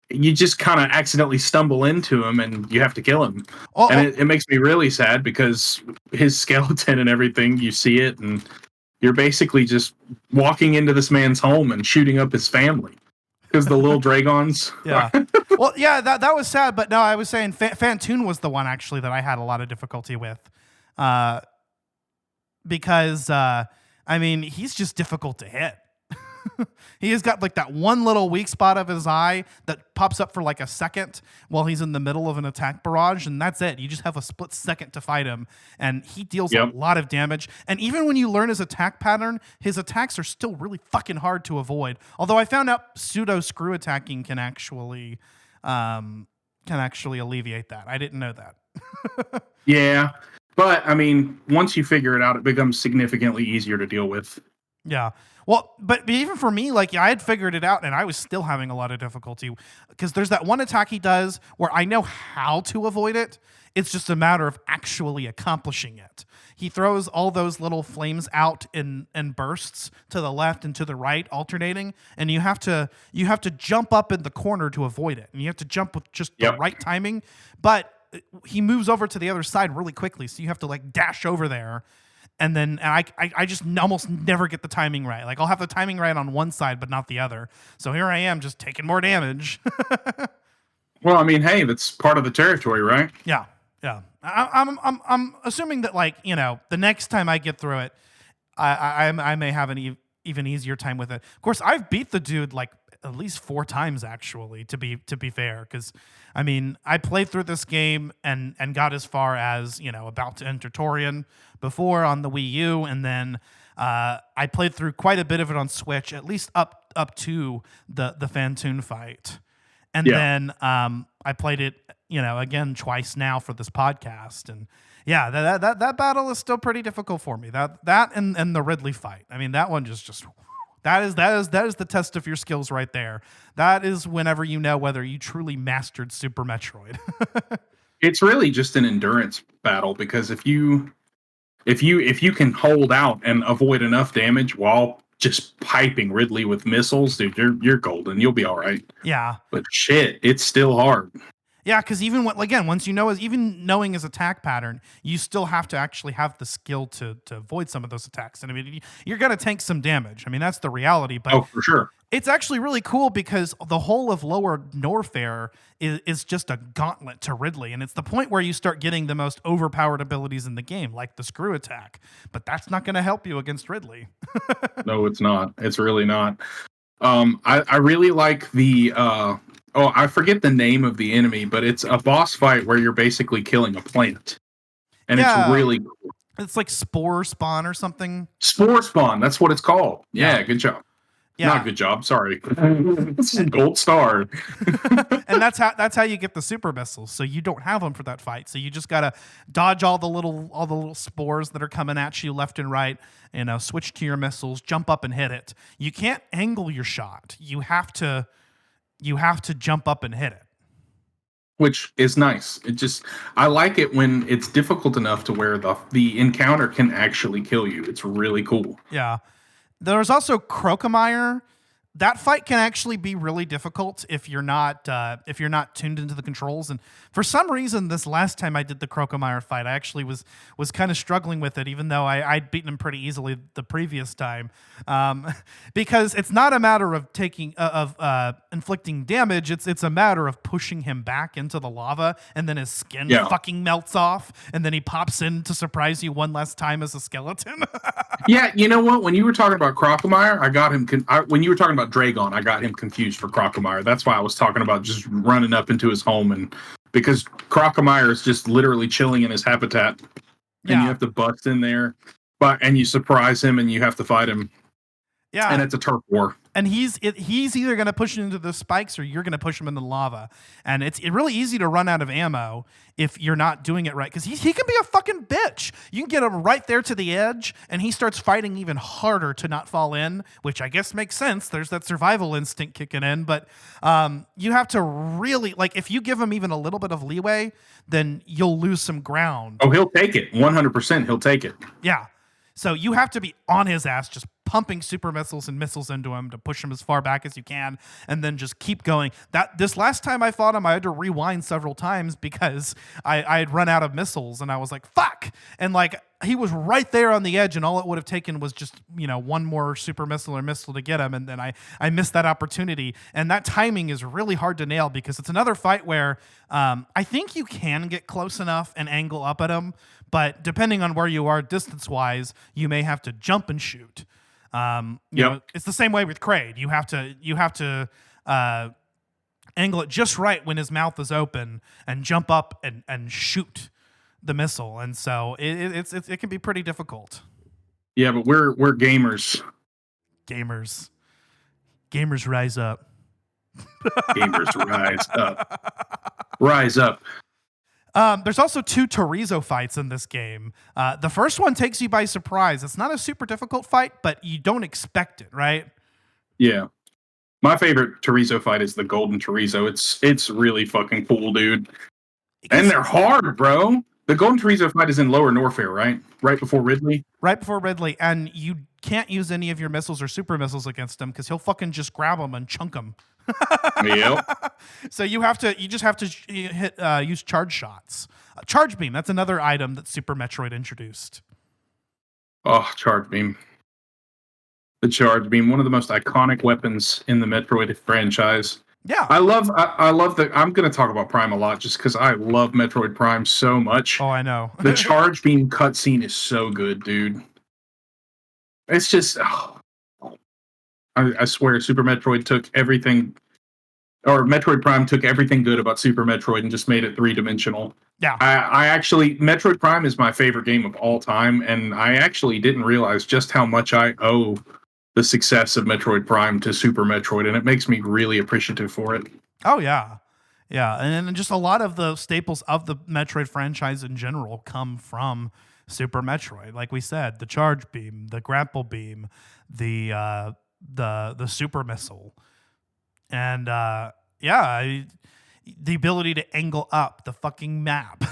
you just kind of accidentally stumble into him and you have to kill him. It makes me really sad because his skeleton and everything, you see it and you're basically just walking into this man's home and shooting up his family. Because the little Dragons. Yeah. Well, yeah, that was sad. But no, I was saying Phantoon was the one actually that I had a lot of difficulty with. Because, I mean, he's just difficult to hit. He has got like that one little weak spot of his eye that pops up for like a second while he's in the middle of an attack barrage, and that's it. You just have a split second to fight him, and he deals a lot of damage. And even when you learn his attack pattern, his attacks are still really fucking hard to avoid. Although I found out pseudo screw attacking can actually alleviate that. I didn't know that. Yeah, but I mean, once you figure it out, it becomes significantly easier to deal with. Yeah. Well, but even for me, like I had figured it out and I was still having a lot of difficulty because there's that one attack he does where I know how to avoid it. It's just a matter of actually accomplishing it. He throws all those little flames out in bursts to the left and to the right, alternating, and you have to jump up in the corner to avoid it. And you have to jump with just the right timing. But he moves over to the other side really quickly, so you have to like dash over there. And then I just almost never get the timing right. Like I'll have the timing right on one side, but not the other. So here I am just taking more damage. Well, I mean, hey, that's part of the territory, right? Yeah. Yeah. I'm assuming that like, you know, the next time I get through it, I may have an even easier time with it. Of course, I've beat the dude like at least 4 times actually, to be fair, because I mean, I played through this game and got as far as, about to enter Torian before on the Wii U, and then I played through quite a bit of it on Switch, at least up to the Fantoon fight. And then I played it, again twice now for this podcast, and yeah, that battle is still pretty difficult for me. That and the Ridley fight. I mean, that one just that is the test of your skills right there. That is whenever you know whether you truly mastered Super Metroid. It's really just an endurance battle, because if you can hold out and avoid enough damage while just piping Ridley with missiles, dude, you're golden. You'll be all right. Yeah. But shit, it's still hard. Yeah, because once you know, even knowing his attack pattern, you still have to actually have the skill to avoid some of those attacks. And I mean, you're going to tank some damage. I mean, that's the reality. But for sure. It's actually really cool because the whole of Lower Norfair is just a gauntlet to Ridley. And it's the point where you start getting the most overpowered abilities in the game, like the screw attack. But that's not going to help you against Ridley. No, it's not. It's really not. I really like the... I forget the name of the enemy, but it's a boss fight where you're basically killing a plant. And it's really cool. It's like Spore Spawn or something. Spore Spawn, that's what it's called. Yeah, good job. Yeah. Not good job, sorry. It's a gold star. And that's how you get the super missiles. So you don't have them for that fight. So you just gotta dodge all the little spores that are coming at you left and right, switch to your missiles, jump up and hit it. You can't angle your shot. You have to jump up and hit it. Which is nice. I like it when it's difficult enough to where the encounter can actually kill you. It's really cool. Yeah. There's also Crocomire. That fight can actually be really difficult if you're not tuned into the controls. And for some reason, this last time I did the Crocomire fight, I actually was kind of struggling with it, even though I'd beaten him pretty easily the previous time. Because it's not a matter of inflicting damage. It's a matter of pushing him back into the lava, and then his skin fucking melts off, and then he pops in to surprise you one last time as a skeleton. Yeah, you know what? When you were talking about Crocomire, I got him. When you were talking about Dragon, I got him confused for Crocomire. That's why I was talking about just running up into his home, and because Crocomire is just literally chilling in his habitat, and you have to bust in there, and you surprise him, and you have to fight him. Yeah, and it's a turf war. And he's either going to push you into the spikes or you're going to push him into the lava. And it's really easy to run out of ammo if you're not doing it right. Because he can be a fucking bitch. You can get him right there to the edge, and he starts fighting even harder to not fall in, which I guess makes sense. There's that survival instinct kicking in. But you have to really, if you give him even a little bit of leeway, then you'll lose some ground. Oh, he'll take it. 100% he'll take it. Yeah. So you have to be on his ass, just pumping super missiles and missiles into him to push him as far back as you can, and then just keep going. This last time I fought him, I had to rewind several times because I had run out of missiles, and I was like, fuck! And he was right there on the edge, and all it would have taken was just, one more super missile or missile to get him, and then I missed that opportunity. And that timing is really hard to nail because it's another fight where I think you can get close enough and angle up at him, but depending on where you are distance-wise, you may have to jump and shoot. It's the same way with Kraid. You have to angle it just right when his mouth is open and jump up and shoot the missile. And so it can be pretty difficult. Yeah, but we're gamers. Gamers rise up. Gamers rise up. Rise up. There's also 2 Torizo fights in this game. The first one takes you by surprise. It's not a super difficult fight, but you don't expect it, right? Yeah. My favorite Torizo fight is the Golden Torizo. It's really fucking cool, dude. And they're hard, bro. The Golden Torizo fight is in Lower Norfair, right? Right before Ridley? Right before Ridley. And you can't use any of your missiles or super missiles against him because he'll fucking just grab them and chunk them. Yep. So you just have to hit use charge shots. Charge beam, that's another item that Super Metroid introduced. Oh, charge beam. The charge beam, one of the most iconic weapons in the Metroid franchise. Yeah. I love I'm going to talk about Prime a lot just because I love Metroid Prime so much. Oh, I know. The charge beam cutscene is so good, dude. It's just I swear, Super Metroid took everything, or Metroid Prime took everything good about Super Metroid and just made it 3-dimensional. Yeah. I actually, Metroid Prime is my favorite game of all time, and I actually didn't realize just how much I owe the success of Metroid Prime to Super Metroid, and it makes me really appreciative for it. Oh yeah. Yeah, and then just a lot of the staples of the Metroid franchise in general come from Super Metroid. Like we said, the charge beam, the grapple beam, the super missile, and the ability to angle up the fucking map.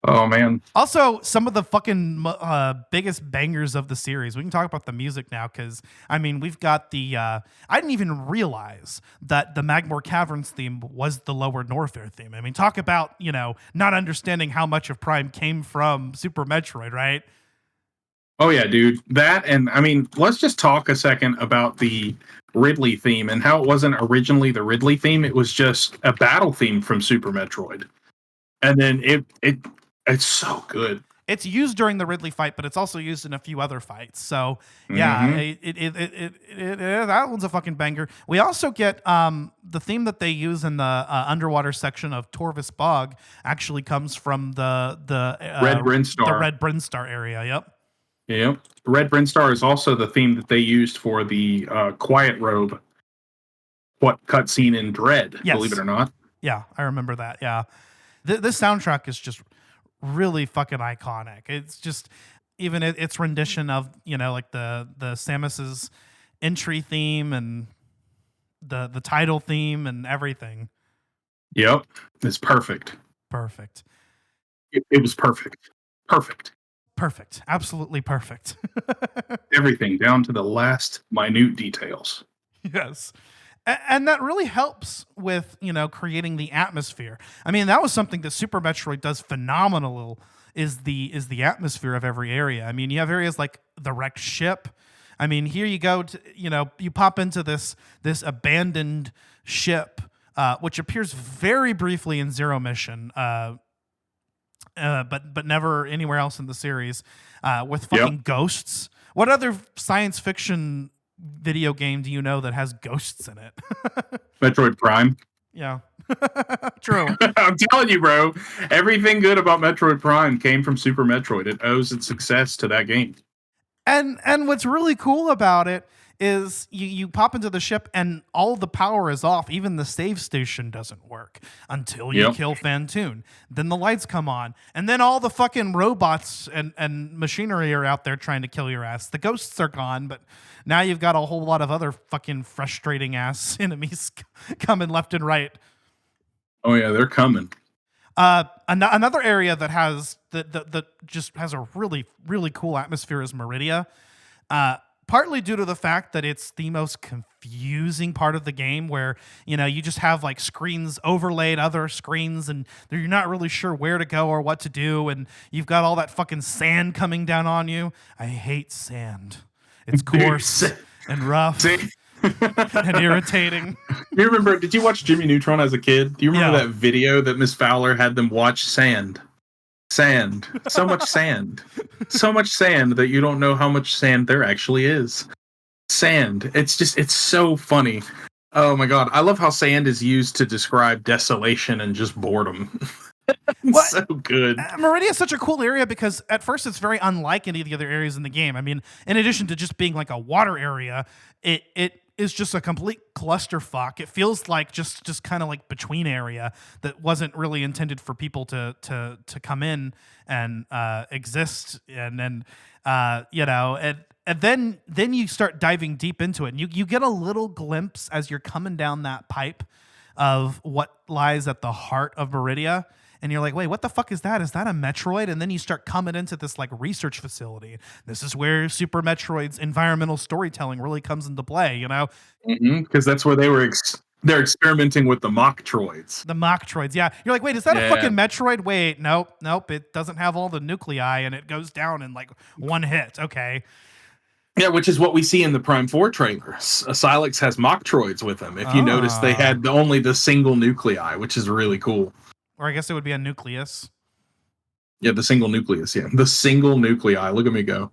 Oh man. Also, some of the fucking biggest bangers of the series. We can talk about the music now because, I mean, we've got the... I didn't even realize that the Magmore Caverns theme was the Lower Norfair theme. I mean, talk about, not understanding how much of Prime came from Super Metroid, right? Oh yeah, dude. That, and I mean, let's just talk a second about the Ridley theme and how it wasn't originally the Ridley theme. It was just a battle theme from Super Metroid. And then it's so good. It's used during the Ridley fight, but it's also used in a few other fights. So yeah, that one's a fucking banger. We also get the theme that they use in the underwater section of Torvis Bog actually comes from the Red Brinstar. The Red Brinstar area. Yep. Yep. Red Brinstar is also the theme that they used for the Quiet Robe cutscene in Dread. Yes. Believe it or not. Yeah, I remember that. Yeah. This soundtrack is just really fucking iconic. It's just even its rendition of like the Samus's entry theme and the title theme and everything. Yep, it's perfect. Perfect. It was perfect. Perfect. Absolutely perfect. Everything down to the last minute details. Yes. And that really helps with, creating the atmosphere. I mean, that was something that Super Metroid does phenomenal is the atmosphere of every area. I mean, you have areas like the wrecked ship. I mean, here you go to, you pop into this abandoned ship, which appears very briefly in Zero Mission, but never anywhere else in the series, with fucking ghosts. What other science fiction video game do you know that has ghosts in it? Metroid Prime. Yeah. True. I'm telling you, bro. Everything good about Metroid Prime came from Super Metroid. It owes its success to that game. And what's really cool about it is you pop into the ship and all the power is off. Even the save station doesn't work until you kill Phantoon. Then the lights come on. And then all the fucking robots and machinery are out there trying to kill your ass. The ghosts are gone, but now you've got a whole lot of other fucking frustrating ass enemies coming left and right. Oh yeah, they're coming. Another area that has that just has a really, really cool atmosphere is Meridia. Partly due to the fact that it's the most confusing part of the game where, you just have like screens overlaid other screens and you're not really sure where to go or what to do. And you've got all that fucking sand coming down on you. I hate sand. It's coarse and rough and irritating. Did you watch Jimmy Neutron as a kid? Do you remember that video that Miss Fowler had them watch sand? Sand. So much sand. So much sand that you don't know how much sand there actually is. Sand. It's so funny. Oh my god. I love how sand is used to describe desolation and just boredom. It's so good. Meridia is such a cool area because at first it's very unlike any of the other areas in the game. I mean, in addition to just being like a water area, it is just a complete clusterfuck. It feels like just kind of like between area that wasn't really intended for people to come in and exist. And then and then you start diving deep into it, and you get a little glimpse as you're coming down that pipe of what lies at the heart of Meridia. And you're like, wait, what the fuck is that? Is that a Metroid? And then you start coming into this like research facility. This is where Super Metroid's environmental storytelling really comes into play, Because that's where they're experimenting with the mock troids. The mock troids, yeah. You're like, wait, is that a fucking Metroid? Wait, nope. It doesn't have all the nuclei and it goes down in like one hit. Okay. Yeah, which is what we see in the Prime 4 trailer. Silex has mock troids with him. If you notice, they had only the single nuclei, which is really cool. Or I guess it would be a nucleus. Yeah, the single nucleus. Yeah, the single nuclei. Look at me go.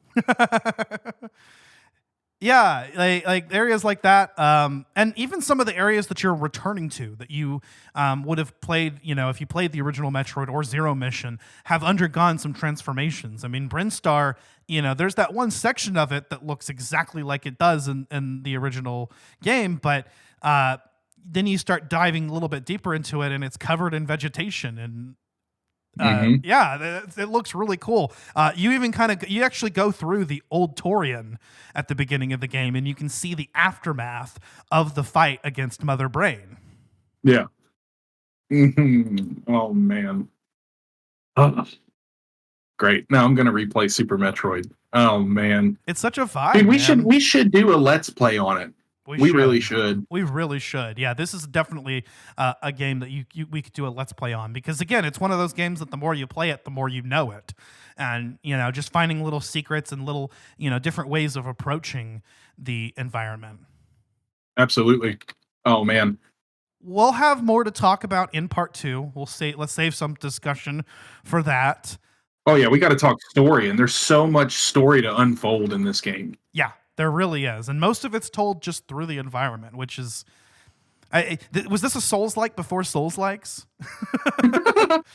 Yeah, like areas like that, and even some of the areas that you're returning to that you would have played, if you played the original Metroid or Zero Mission, have undergone some transformations. I mean, Brinstar, there's that one section of it that looks exactly like it does in the original game, but then you start diving a little bit deeper into it, and it's covered in vegetation and it looks really cool. You even you actually go through the old Torian at the beginning of the game, and you can see the aftermath of the fight against Mother Brain. Yeah. Oh man. Great. Now I'm gonna replay Super Metroid. Oh man, it's such a vibe. Dude, we should do a let's play on it. We really should. We really should. Yeah, this is definitely a game that we could do a let's play on, because again, it's one of those games that the more you play it, the more you know it, and just finding little secrets and little different ways of approaching the environment. Absolutely. Oh man. We'll have more to talk about in part 2. Let's save some discussion for that. Oh yeah, we got to talk story, and there's so much story to unfold in this game. Yeah. There really is, and most of it's told just through the environment, which is. Was this a Souls-like before Souls-likes?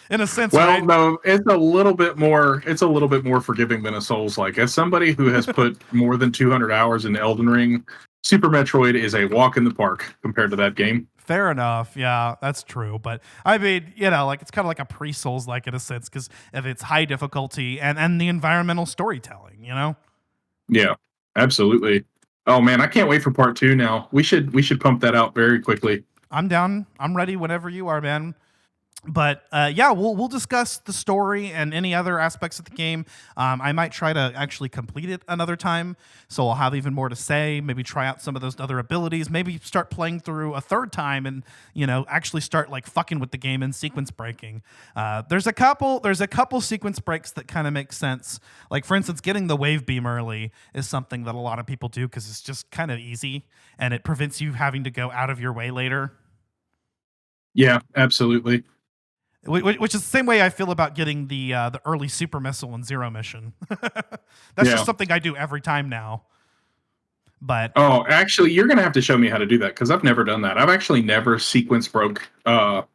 In a sense, well, right? No, it's a little bit more. It's a little bit more forgiving than a Souls-like. As somebody who has put more than 200 hours in Elden Ring, Super Metroid is a walk in the park compared to that game. Fair enough. Yeah, that's true. But I mean, it's kind of like a pre-Souls-like in a sense because of its high difficulty and the environmental storytelling. Yeah. Absolutely. Oh man, I can't wait for part 2 now. We should pump that out very quickly. I'm down. I'm ready whenever you are, man. But we'll discuss the story and any other aspects of the game. I might try to actually complete it another time, so I'll have even more to say. Maybe try out some of those other abilities. Maybe start playing through a third time and actually start like fucking with the game and sequence breaking. There's a couple sequence breaks that kind of make sense. Like for instance, getting the wave beam early is something that a lot of people do because it's just kind of easy and it prevents you having to go out of your way later. Yeah, absolutely. Which is the same way I feel about getting the early super missile in Zero Mission. That's just something I do every time now. But actually, you're gonna have to show me how to do that because I've never done that. I've actually never sequence broke.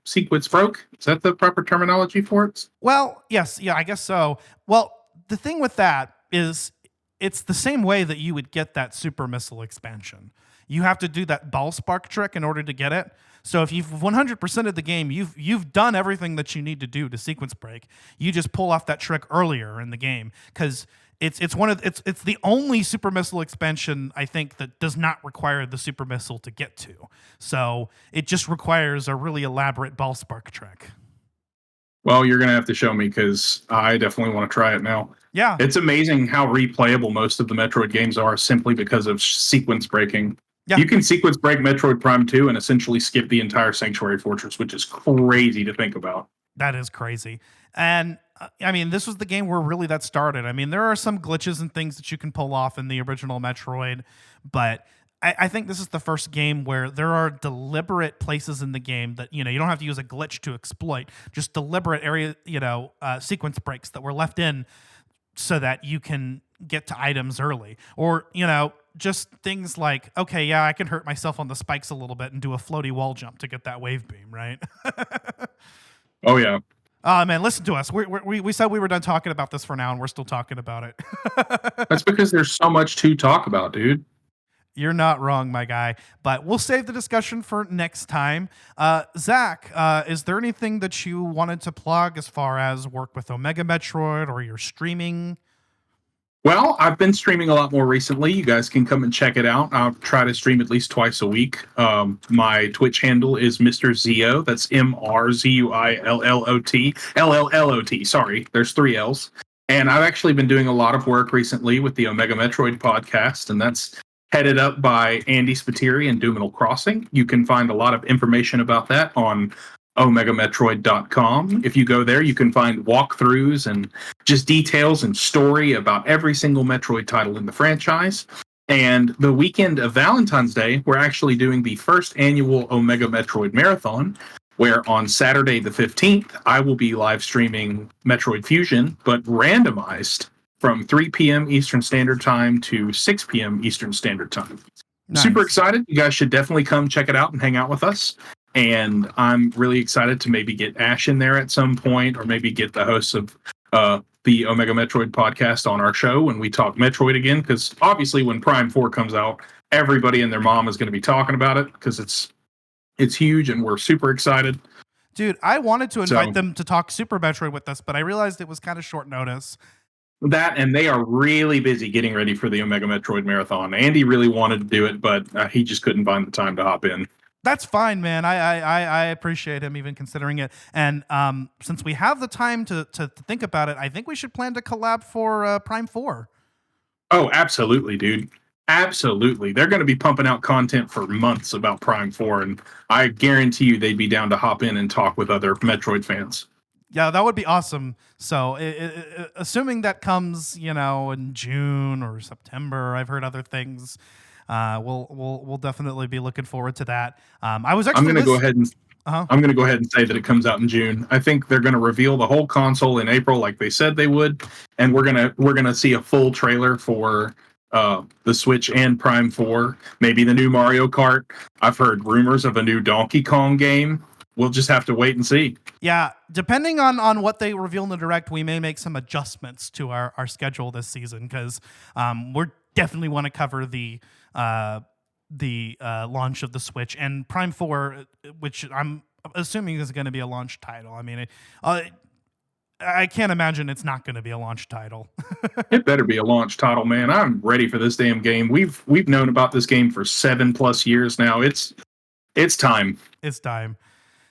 Sequence broke? Is that the proper terminology for it? Well, yes, yeah, I guess so. Well, the thing with that is it's the same way that you would get that super missile expansion. You have to do that ball spark trick in order to get it. So if you've 100% of the game, you've done everything that you need to do to sequence break. You just pull off that trick earlier in the game because it's the only super missile expansion I think that does not require the super missile to get to. So it just requires a really elaborate ball spark trick. Well, you're gonna have to show me because I definitely want to try it now. Yeah, it's amazing how replayable most of the Metroid games are simply because of sequence breaking. Yeah. You can sequence break Metroid Prime 2 and essentially skip the entire Sanctuary Fortress, which is crazy to think about. That is crazy. And I mean, this was the game where really that started. I mean, there are some glitches and things that you can pull off in the original Metroid, but I think this is the first game where there are deliberate places in the game that, you don't have to use a glitch to exploit, just deliberate area, sequence breaks that were left in so that you can get to items early. Or, just things like, okay, yeah, I can hurt myself on the spikes a little bit and do a floaty wall jump to get that wave beam, right? Oh, yeah. Oh, man, listen to us. We said we were done talking about this for now, and we're still talking about it. That's because there's so much to talk about, dude. You're not wrong, my guy. But we'll save the discussion for next time. Zach, is there anything that you wanted to plug as far as work with Omega Metroid or your streaming? Well, I've been streaming a lot more recently. You guys can come and check it out. I'll try to stream at least twice a week. My Twitch handle is Mr. Zio. That's MRZUILLOT. Sorry, there's 3 L's. And I've actually been doing a lot of work recently with the Omega Metroid podcast, and that's headed up by Andy Spiteri and Doominal Crossing. You can find a lot of information about that on OmegaMetroid.com. If you go there, you can find walkthroughs and just details and story about every single Metroid title in the franchise. And the weekend of Valentine's Day, we're actually doing the first annual Omega Metroid Marathon, where on Saturday the 15th, I will be live streaming Metroid Fusion, but randomized. from 3 p.m. Eastern Standard Time to 6 p.m. Eastern Standard Time. Nice. Super excited. You guys should definitely come check it out and hang out with us. And I'm really excited to maybe get Ash in there at some point, or maybe get the hosts of the Omega Metroid podcast on our show when we talk Metroid again. Because obviously, when Prime 4 comes out, everybody and their mom is going to be talking about it because it's huge and we're super excited. Dude, I wanted to invite them to talk Super Metroid with us, but I realized it was kind of short notice. That, and they are really busy getting ready for the Omega Metroid Marathon. Andy really wanted to do it, but he just couldn't find the time to hop in. That's fine, man. I appreciate him even considering it. And since we have the time to think about it, I think we should plan to collab for Prime 4. Oh, absolutely, dude. Absolutely. They're going to be pumping out content for months about Prime 4, and I guarantee you they'd be down to hop in and talk with other Metroid fans. Yeah, that would be awesome. So, assuming that comes, in June or September, I've heard other things. We'll definitely be looking forward to that. I was actually. I'm going to go ahead and. I'm going to go ahead and say that it comes out in June. I think they're going to reveal the whole console in April, like they said they would, and we're gonna see a full trailer for the Switch and Prime 4. Maybe the new Mario Kart. I've heard rumors of a new Donkey Kong game. We'll just have to wait and see. Yeah, depending on what they reveal in the Direct, we may make some adjustments to our schedule this season because we're definitely want to cover the launch of the Switch and Prime 4, which I'm assuming is going to be a launch title. I mean, I can't imagine it's not going to be a launch title. It better be a launch title, man. I'm ready for this damn game. We've known about this game for 7+ years now. It's time. It's time.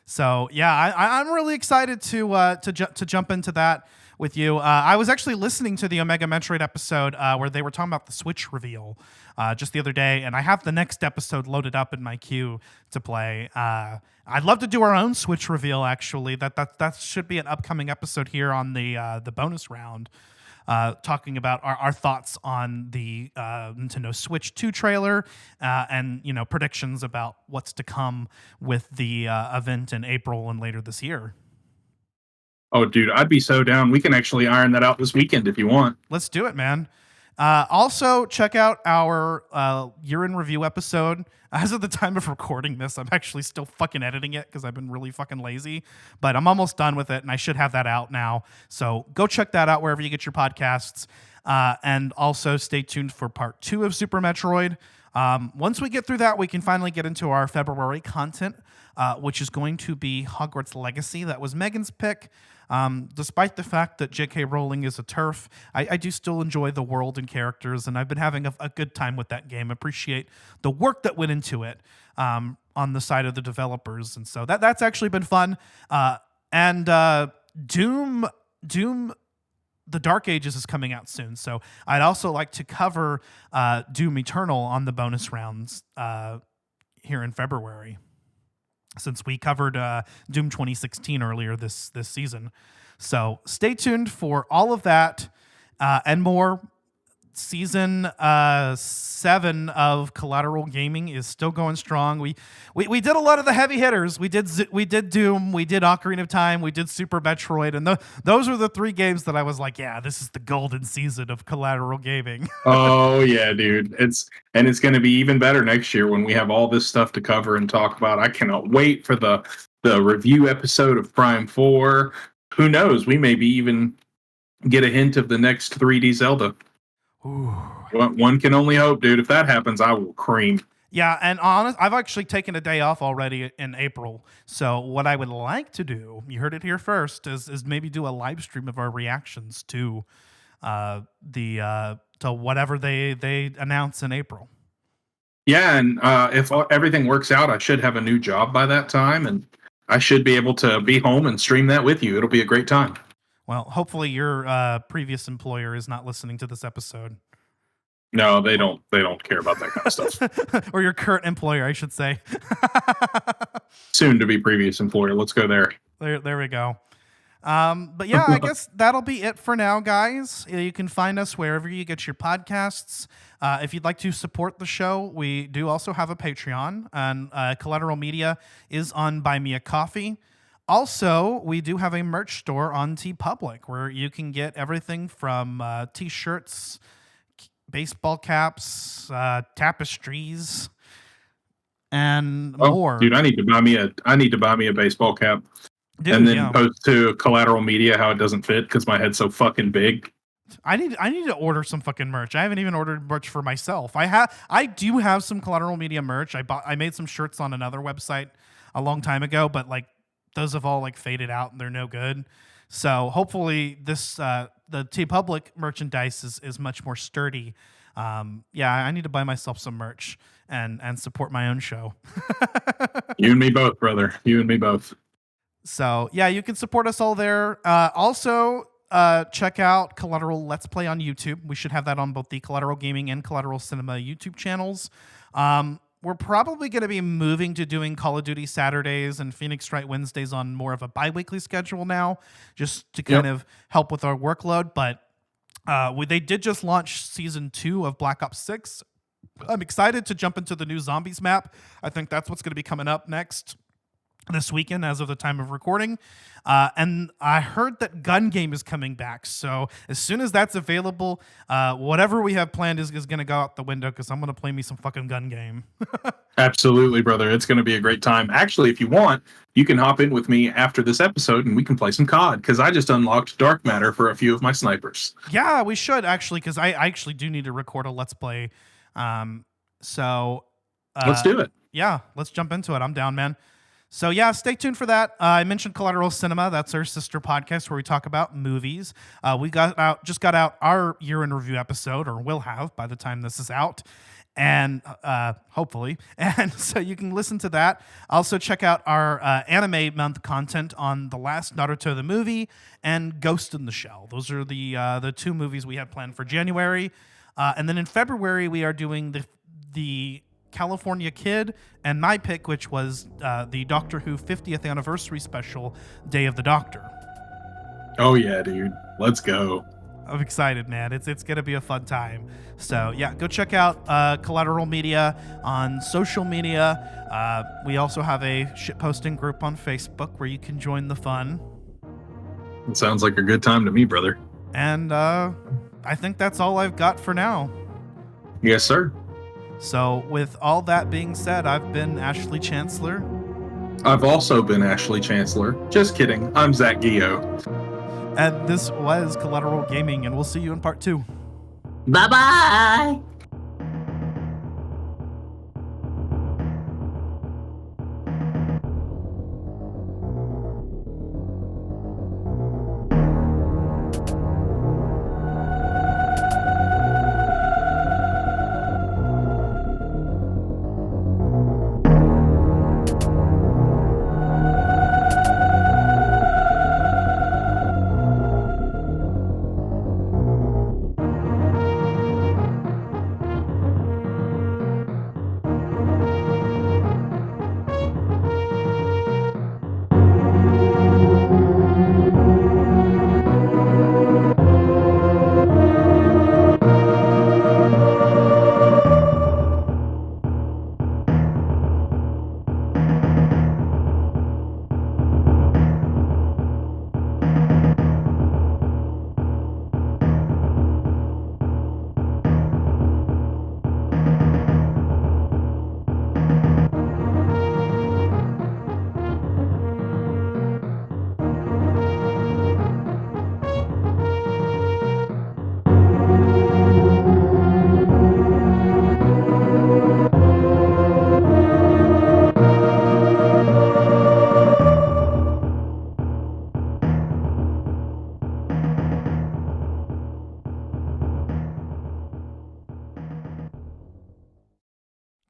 So yeah, I'm really excited to jump into that with you. I was actually listening to the Omega Metroid episode where they were talking about the Switch reveal just the other day, and I have the next episode loaded up in my queue to play. I'd love to do our own Switch reveal. Actually, that should be an upcoming episode here on the bonus round. Talking about our thoughts on the Nintendo Switch 2 trailer and predictions about what's to come with the event in April and later this year. Oh, dude, I'd be so down. We can actually iron that out this weekend if you want. Let's do it, man. Also, check out our year in review episode. As of the time of recording this, I'm actually still fucking editing it because I've been really fucking lazy, but I'm almost done with it and I should have that out now. So go check that out wherever you get your podcasts. And also stay tuned for part 2 of Super Metroid. Once we get through that, we can finally get into our February content, which is going to be Hogwarts Legacy. That was Megan's pick. Despite the fact that J.K. Rowling is a TERF, I do still enjoy the world and characters, and I've been having a good time with that game. Appreciate the work that went into it on the side of the developers, and so that's actually been fun. And Doom, The Dark Ages is coming out soon, so I'd also like to cover Doom Eternal on the bonus rounds here in February, since we covered Doom 2016 earlier this season. So stay tuned for all of that and more. Season 7 of Collateral Gaming is still going strong. We did a lot of the heavy hitters. We did Doom, we did Ocarina of Time, we did Super Metroid, and those are the 3 games that I was like, yeah, this is the golden season of Collateral Gaming. Oh yeah, dude. It's going to be even better next year when we have all this stuff to cover and talk about. I cannot wait for the review episode of Prime 4. Who knows? We maybe even get a hint of the next 3D Zelda. Ooh. One can only hope, dude. If that happens, I will cream. Yeah, and I've actually taken a day off already in April. So what I would like to do, you heard it here first, is maybe do a live stream of our reactions to to whatever they announce in April. Yeah, and if everything works out, I should have a new job by that time, and I should be able to be home and stream that with you. It'll be a great time. Well, hopefully your previous employer is not listening to this episode. No, they don't care about that kind of stuff. Or your current employer, I should say. Soon to be previous employer. Let's go there. There we go. But yeah, I guess that'll be it for now, guys. You can find us wherever you get your podcasts. If you'd like to support the show, we do also have a Patreon, and Collateral Media is on Buy Me a Coffee. Also, we do have a merch store on TeePublic where you can get everything from t-shirts, baseball caps, tapestries, and more. Dude, I need to buy me a baseball cap. Dude, and then yeah. post to Collateral Media how it doesn't fit because my head's so fucking big. I need to order some fucking merch. I haven't even ordered merch for myself. I do have some Collateral Media merch. I made some shirts on another website a long time ago, but like those have all like faded out and they're no good. So hopefully this the TeePublic merchandise is much more sturdy. Yeah, I need to buy myself some merch and support my own show. You and me both, brother. You and me both. So yeah, you can support us all there. Also, check out Collateral Let's Play on YouTube. We should have that on both the Collateral Gaming and Collateral Cinema YouTube channels. We're probably going to be moving to doing Call of Duty Saturdays and Phoenix Wright Wednesdays on more of a bi-weekly schedule now, just to kind of help with our workload. But they did just launch Season 2 of Black Ops 6. I'm excited to jump into the new Zombies map. I think that's what's going to be coming up next this weekend as of the time of recording. And I heard that Gun Game is coming back. So as soon as that's available, whatever we have planned is going to go out the window because I'm going to play me some fucking Gun Game. Absolutely, brother. It's going to be a great time. Actually, if you want, you can hop in with me after this episode and we can play some COD because I just unlocked Dark Matter for a few of my snipers. Yeah, we should actually because I actually do need to record a Let's Play. So Let's do it. Yeah, let's jump into it. I'm down, man. So yeah, stay tuned for that. I mentioned Collateral Cinema. That's our sister podcast where we talk about movies. We just got out our year in review episode, or will have by the time this is out, and hopefully. And so you can listen to that. Also check out our anime month content on The Last Naruto the movie and Ghost in the Shell. Those are the two movies we had planned for January. And then in February we are doing the California Kid, and my pick, which was the Doctor Who 50th anniversary special, Day of the Doctor. Oh yeah, dude. Let's go. I'm excited, man. It's going to be a fun time. So yeah, go check out Collateral Media on social media. We also have a shitposting group on Facebook where you can join the fun. It sounds like a good time to me, brother. And I think that's all I've got for now. Yes, sir. So with all that being said, I've been Ashley Chancellor. I've also been Ashley Chancellor. Just kidding. I'm Zach Gio. And this was Collateral Gaming, and we'll see you in part 2. Bye-bye!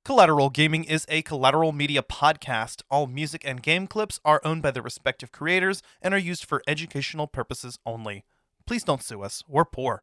Collateral Gaming is a Collateral Media podcast. All music and game clips are owned by their respective creators and are used for educational purposes only. Please don't sue us. We're poor.